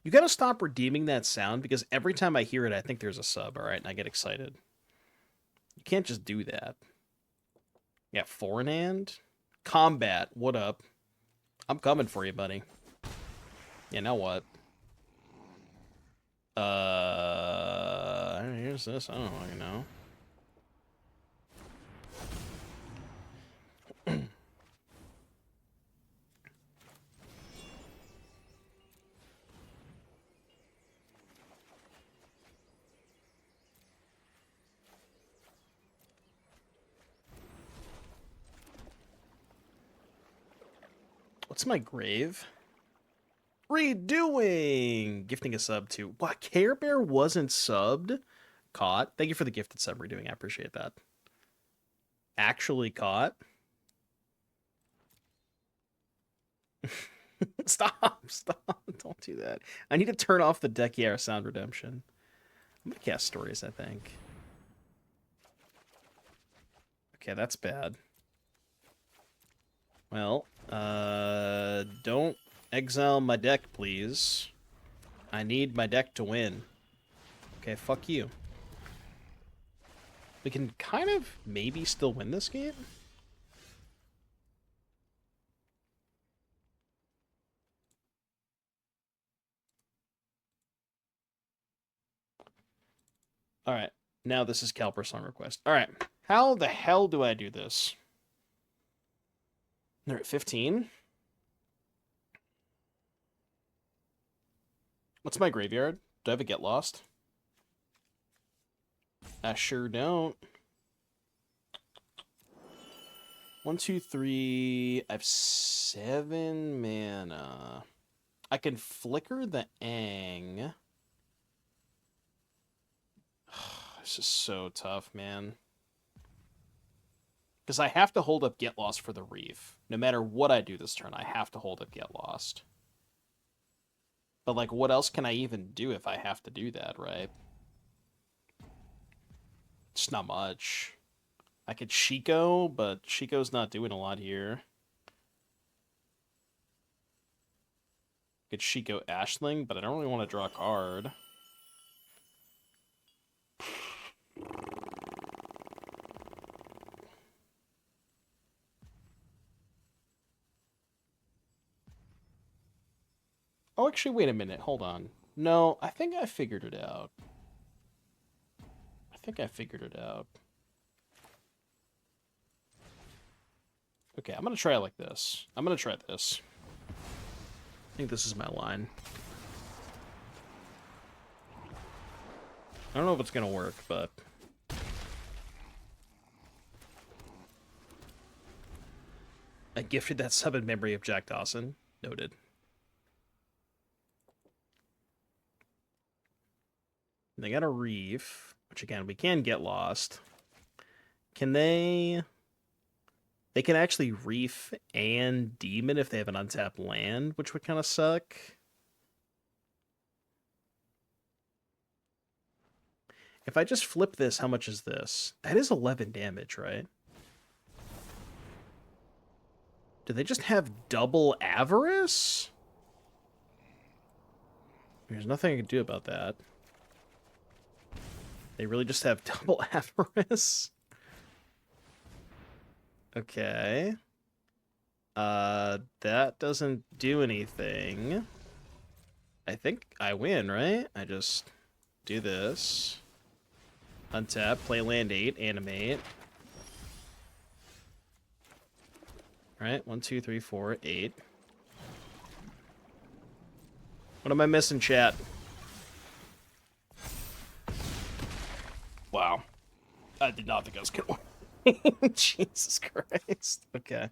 You gotta stop redeeming that sound, because every time I hear it, I think there's a sub, alright? And I get excited. You can't just do that. Yeah, 4 in hand? Combat, what up? I'm coming for you, buddy. Yeah, now what? Here's this. I don't fucking know. What's my grave? Redoing! Gifting a sub to... What? Care Bear wasn't subbed? Caught? Thank you for the gifted sub redoing. I appreciate that. Actually caught? Stop! Stop! Don't do that. I need to turn off the Dekiera sound redemption. I'm gonna cast stories, I think. Okay, that's bad. Well, don't exile my deck, please. I need my deck to win. Okay, fuck you. We can kind of maybe still win this game? Alright, now this is Calper song request. Alright, how the hell do I do this? They're at 15. What's my graveyard? Do I have a get lost? I sure don't. 1, 2, 3. I have 7 mana. I can flicker the Aang. This is so tough, man. Because I have to hold up Get Lost for the Reef. No matter what I do this turn, I have to hold up Get Lost. But, like, what else can I even do if I have to do that, right? It's not much. I could Shiko, but Shiko's not doing a lot here. I could Shiko Ashling, but I don't really want to draw a card. Oh, actually, wait a minute. Hold on. No, I think I figured it out. Okay, I'm going to try it like this. I'm going to try this. I think this is my line. I don't know if it's going to work, but... I gifted that sub in memory of Jack Dawson. Noted. They got a Reef, which again, we can get lost. Can they... They can actually Reef and Demon if they have an untapped land, which would kind of suck. If I just flip this, how much is this? That is 11 damage, right? Do they just have double Avarice? There's nothing I can do about that. They really just have double Avarice? Okay. That doesn't do anything. I think I win, right? I just do this. Untap, play land 8, animate. Alright, 1, 2, 3, 4, 8. What am I missing, chat? Wow. I did not think I was gonna win. Jesus Christ. Okay.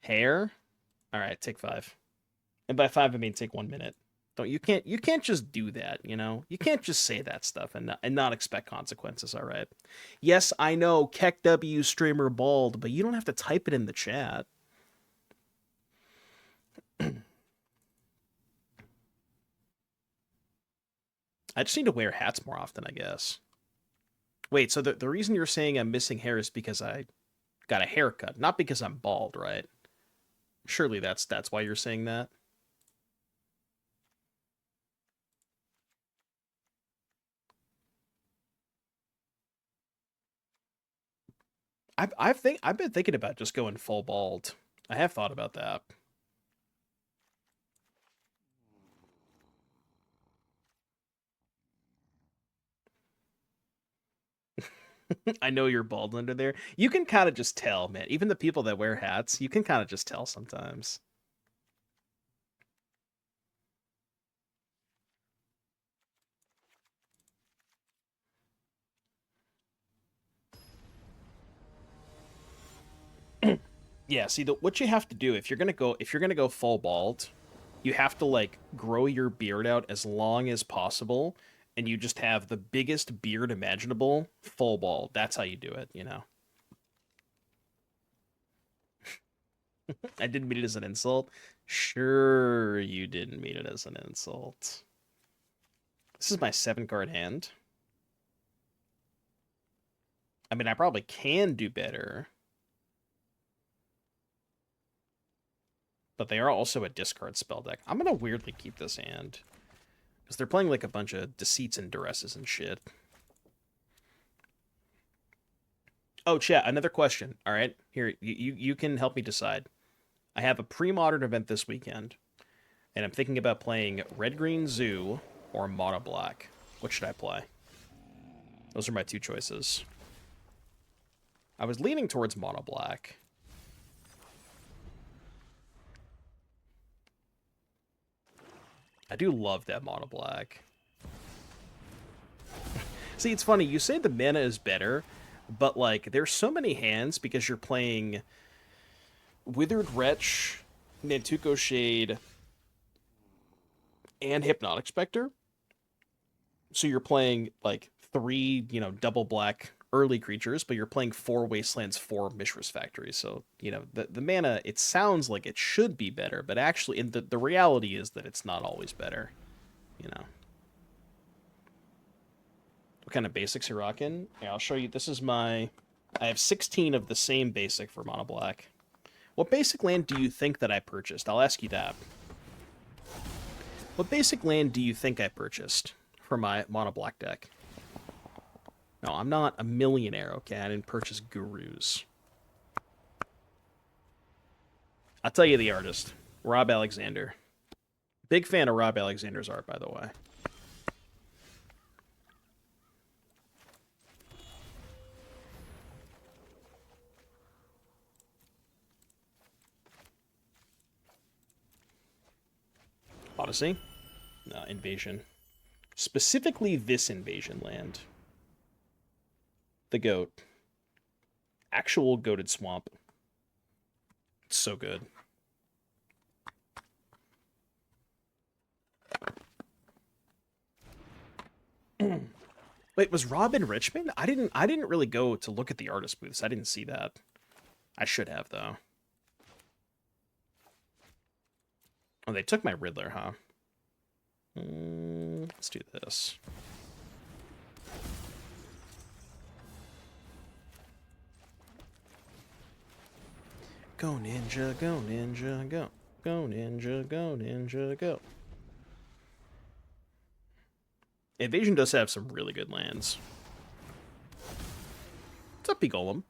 Hair? Alright, take 5. And by 5 I mean take 1 minute. Don't you can't just do that, you know? You can't just say that stuff and not expect consequences, alright? Yes, I know, Keck W streamer bald, but you don't have to type it in the chat. I just need to wear hats more often, I guess. Wait, so the reason you're saying I'm missing hair is because I got a haircut, not because I'm bald, right? Surely that's why you're saying that. I've been thinking about just going full bald. I have thought about that. I know you're bald under there. You can kind of just tell, man. Even the people that wear hats, you can kind of just tell sometimes. Yeah, see, what you have to do if you're gonna go full bald, you have to like grow your beard out as long as possible, and you just have the biggest beard imaginable, full bald. That's how you do it, you know. I didn't mean it as an insult. Sure, you didn't mean it as an insult. This is my 7-card hand. I mean, I probably can do better. But they are also a discard spell deck. I'm going to weirdly keep this hand. Because they're playing like a bunch of Deceits and Duresses and shit. Oh, chat, another question. All right, here, you can help me decide. I have a pre-modern event this weekend, and I'm thinking about playing Red-Green Zoo or Mono Black. What should I play? Those are my two choices. I was leaning towards Mono Black. I do love that Mono Black. See, it's funny, you say the mana is better, but like there's so many hands because you're playing Withered Wretch, Nantuko Shade, and Hypnotic Spectre. So you're playing like 3, double black early creatures, but you're playing 4 Wastelands, 4 Mishra's Factory. So, the mana, it sounds like it should be better, but actually, the reality is that it's not always better, What kind of basics you're rocking? Yeah, I'll show you. This is I have 16 of the same basic for Mono Black. What basic land do you think that I purchased? I'll ask you that. What basic land do you think I purchased for my Mono Black deck? No, I'm not a millionaire, okay? I didn't purchase gurus. I'll tell you the artist. Rob Alexander. Big fan of Rob Alexander's art, by the way. Odyssey? No, Invasion. Specifically this Invasion land. The goat. Actual goated swamp. It's so good. Wait, was Rob in Richmond? I didn't really go to look at the artist booths. I didn't see that. I should have though. Oh, they took my Riddler, huh? Let's do this. Go ninja, go ninja, go. Go ninja, go ninja, go. Invasion does have some really good lands. What's up, P-Golem?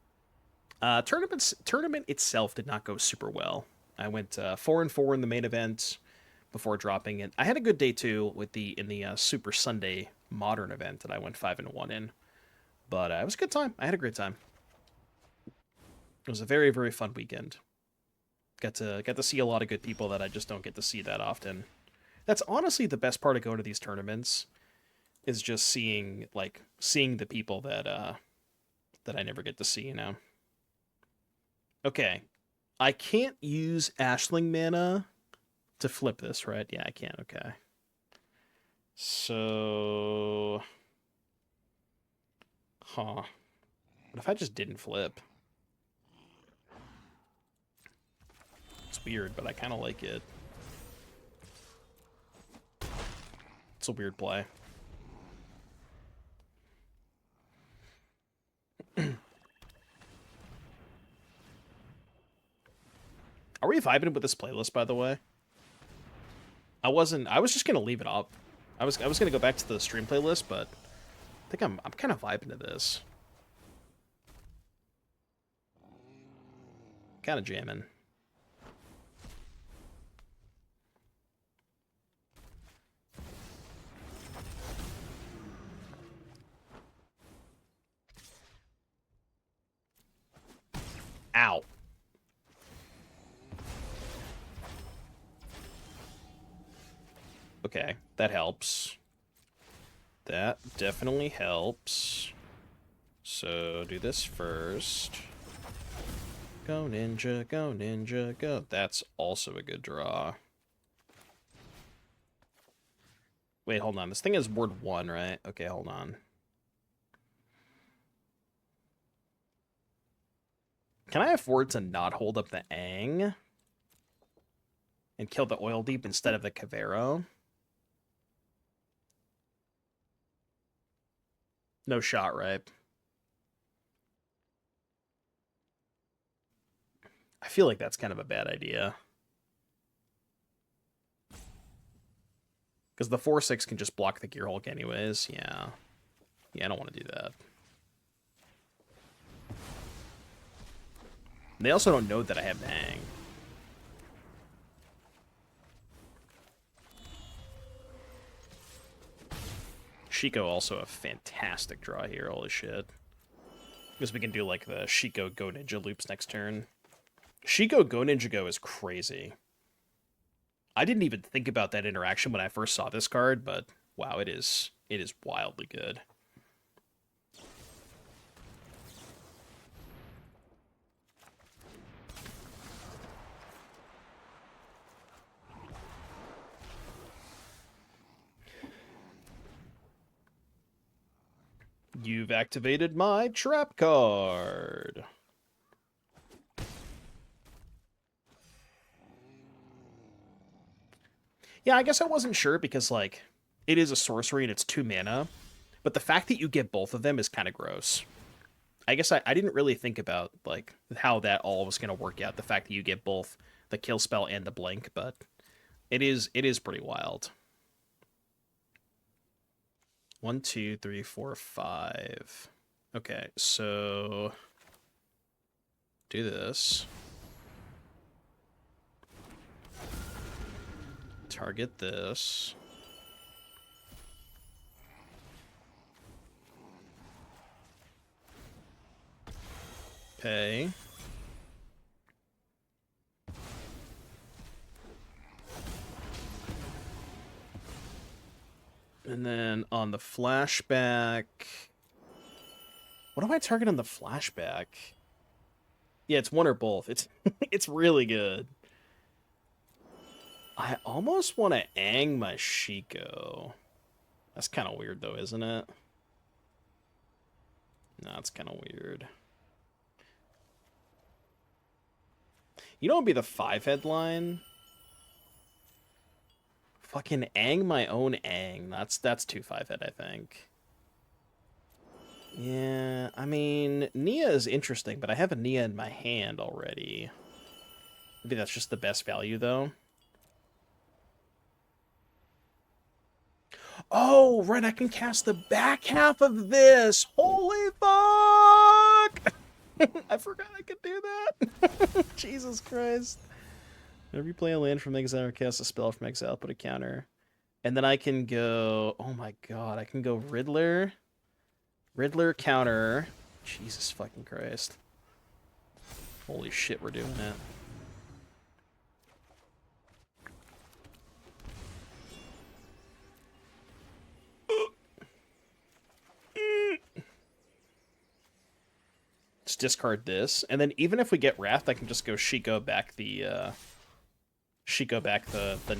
Tournament itself did not go super well. I went 4-4 in the main event before dropping it. I had a good day too in the Super Sunday Modern event that I went 5-1 in. But it was a good time. I had a great time. It was a very, very fun weekend. Got to see a lot of good people that I just don't get to see that often. That's honestly the best part of going to these tournaments, is just seeing the people that I never get to see, Okay. I can't use Ashling mana to flip this, right? Yeah, I can. Okay. So, what if I just didn't flip? It's weird, but I kind of like it. It's a weird play. Are we vibing with this playlist, by the way? I was just gonna leave it up. I was gonna go back to the stream playlist, but I think I'm kind of vibing to this. kind of jamming. Ow. Okay, that helps. That definitely helps. So do this first. Go ninja, go ninja, go. That's also a good draw. Wait, hold on. This thing is word 1, right? Okay, hold on. Can I afford to not hold up the Aang and kill the Oil Deep instead of the Cavero? No shot, right? I feel like that's kind of a bad idea. Because the 4/6 can just block the Gear Hulk anyways. Yeah. Yeah, I don't want to do that. They also don't know that I have Aang. Shiko also a fantastic draw here, holy shit. Because we can do like the Shiko Go Ninja loops next turn. Shiko Go Ninja Go is crazy. I didn't even think about that interaction when I first saw this card, but wow, it is wildly good. You've activated my trap card. Yeah, I guess I wasn't sure because, like, it is a sorcery and it's 2 mana, but the fact that you get both of them is kind of gross. I guess I didn't really think about, like, how that all was going to work out, the fact that you get both the kill spell and the blink, but it is pretty wild. 1, 2, 3, 4, 5. Okay, so do this. Target this. Pay. And then on the flashback... What do I target on the flashback? Yeah, it's one or both. It's it's really good. I almost want to Aang my Shiko. That's kind of weird, though, isn't it? No, it's kind of weird. You know what would be the 5 headline? Fucking Aang my own Aang. That's 2 5-head, I think. Yeah, I mean, Nia is interesting, but I have a Nia in my hand already. Maybe that's just the best value, though. Oh, right, I can cast the back half of this! Holy fuck! I forgot I could do that! Jesus Christ. Whenever you play a land from exile or cast a spell from exile, put a counter. And then I can go... Oh my god, I can go Riddler. Riddler counter. Jesus fucking Christ. Holy shit, we're doing it. Just discard this, and then even if we get Wrath, I can just go Shiko back the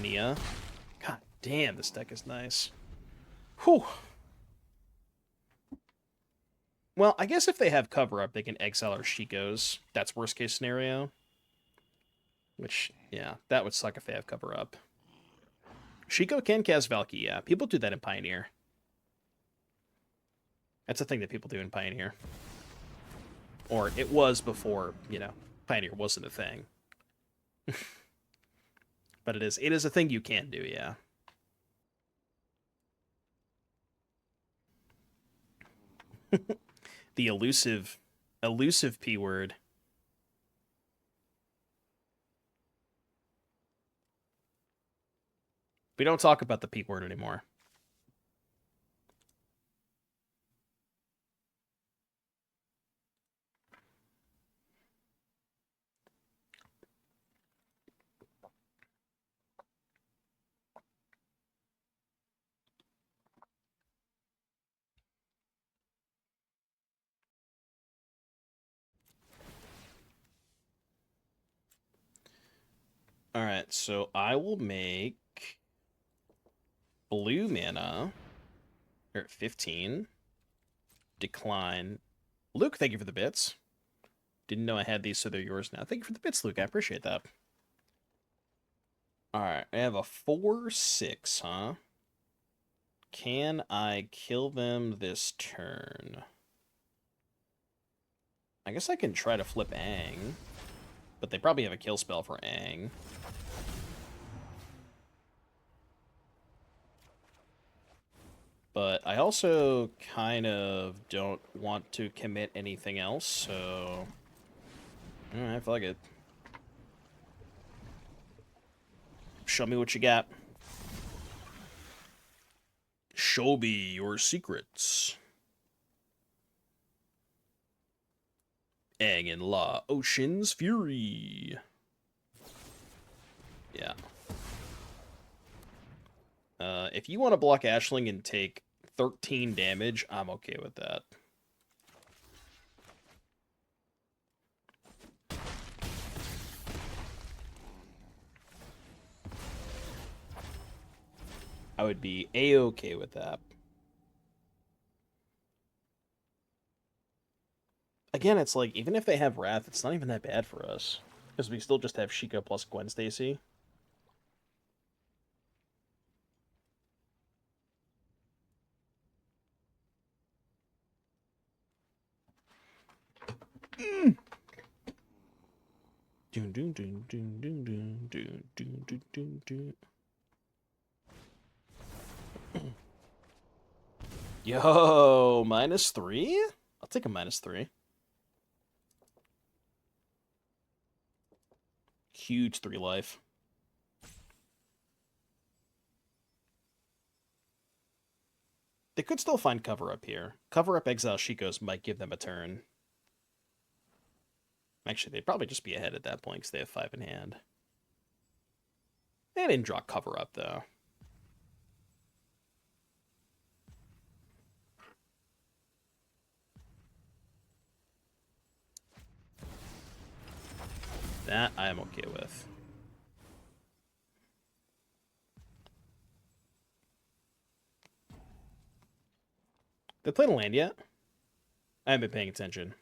Nia. God damn, this deck is nice. Whew. Well, I guess if they have cover up, they can exile our Shikos. That's worst case scenario. Which, yeah, that would suck if they have cover up. Shiko can cast Valky, yeah. People do that in Pioneer. That's a thing that people do in Pioneer. Or it was before, you know, Pioneer wasn't a thing. But it is a thing you can do, yeah. The elusive P word. We don't talk about the P word anymore. Alright, so I will make blue mana. You're at 15. Decline. Luke, thank you for the bits. Didn't know I had these, so they're yours now. Thank you for the bits, Luke. I appreciate that. Alright, I have a 4/6, huh? Can I kill them this turn? I guess I can try to flip Aang. But they probably have a kill spell for Aang. But I also kind of don't want to commit anything else, so... Alright, fuck it. Show me what you got. Show me your secrets. Aang and La, Ocean's Fury. Yeah. If you want to block Ashling and take 13 damage, I'm okay with that. I would be A-okay with that. Again, it's like, even if they have Wrath, it's not even that bad for us. Because we still just have Shiko plus Gwen Stacy. Yo, -3? I'll take a -3. Huge 3 life. They could still find cover up here. Cover up Exile Shikos might give them a turn. Actually, they'd probably just be ahead at that point because they have 5 in hand. They didn't draw cover up, though. That I am okay with. They played a land yet? I haven't been paying attention.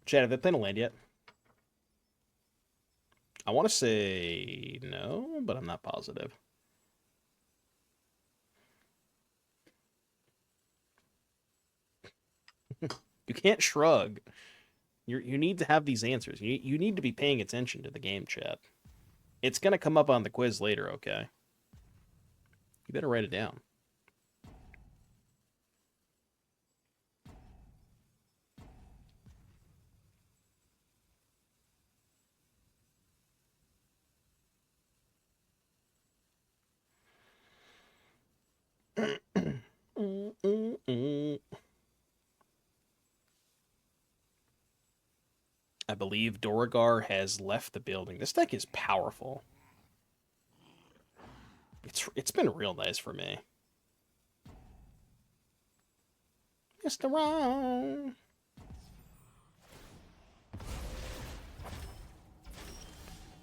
Chad, have they played a land yet? I want to say no, but I'm not positive. You can't shrug. You need to have these answers. You need to be paying attention to the game, chat. It's going to come up on the quiz later, okay? You better write it down. I believe Dorigar has left the building. This deck is powerful. It's been real nice for me. Mr. Wrong.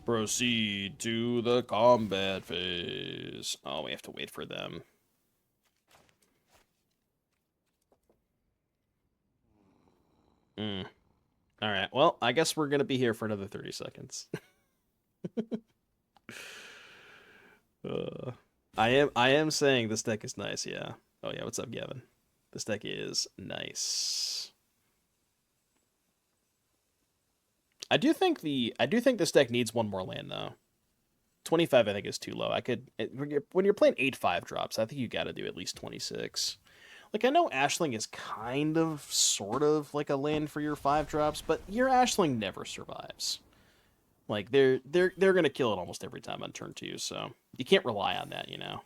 Proceed to the combat phase. Oh, we have to wait for them. Alright, well, I guess we're going to be here for another 30 seconds. I am saying this deck is nice, yeah. Oh yeah, what's up, Gavin? This deck is nice. I do think this deck needs one more land though. 25 I think is too low. When you're playing 8/5 drops, I think you got to do at least 26. Like, I know Ashling is kind of, sort of, like a land for your 5 drops, but your Ashling never survives. Like they're gonna kill it almost every time on turn 2, so you can't rely on that, you know.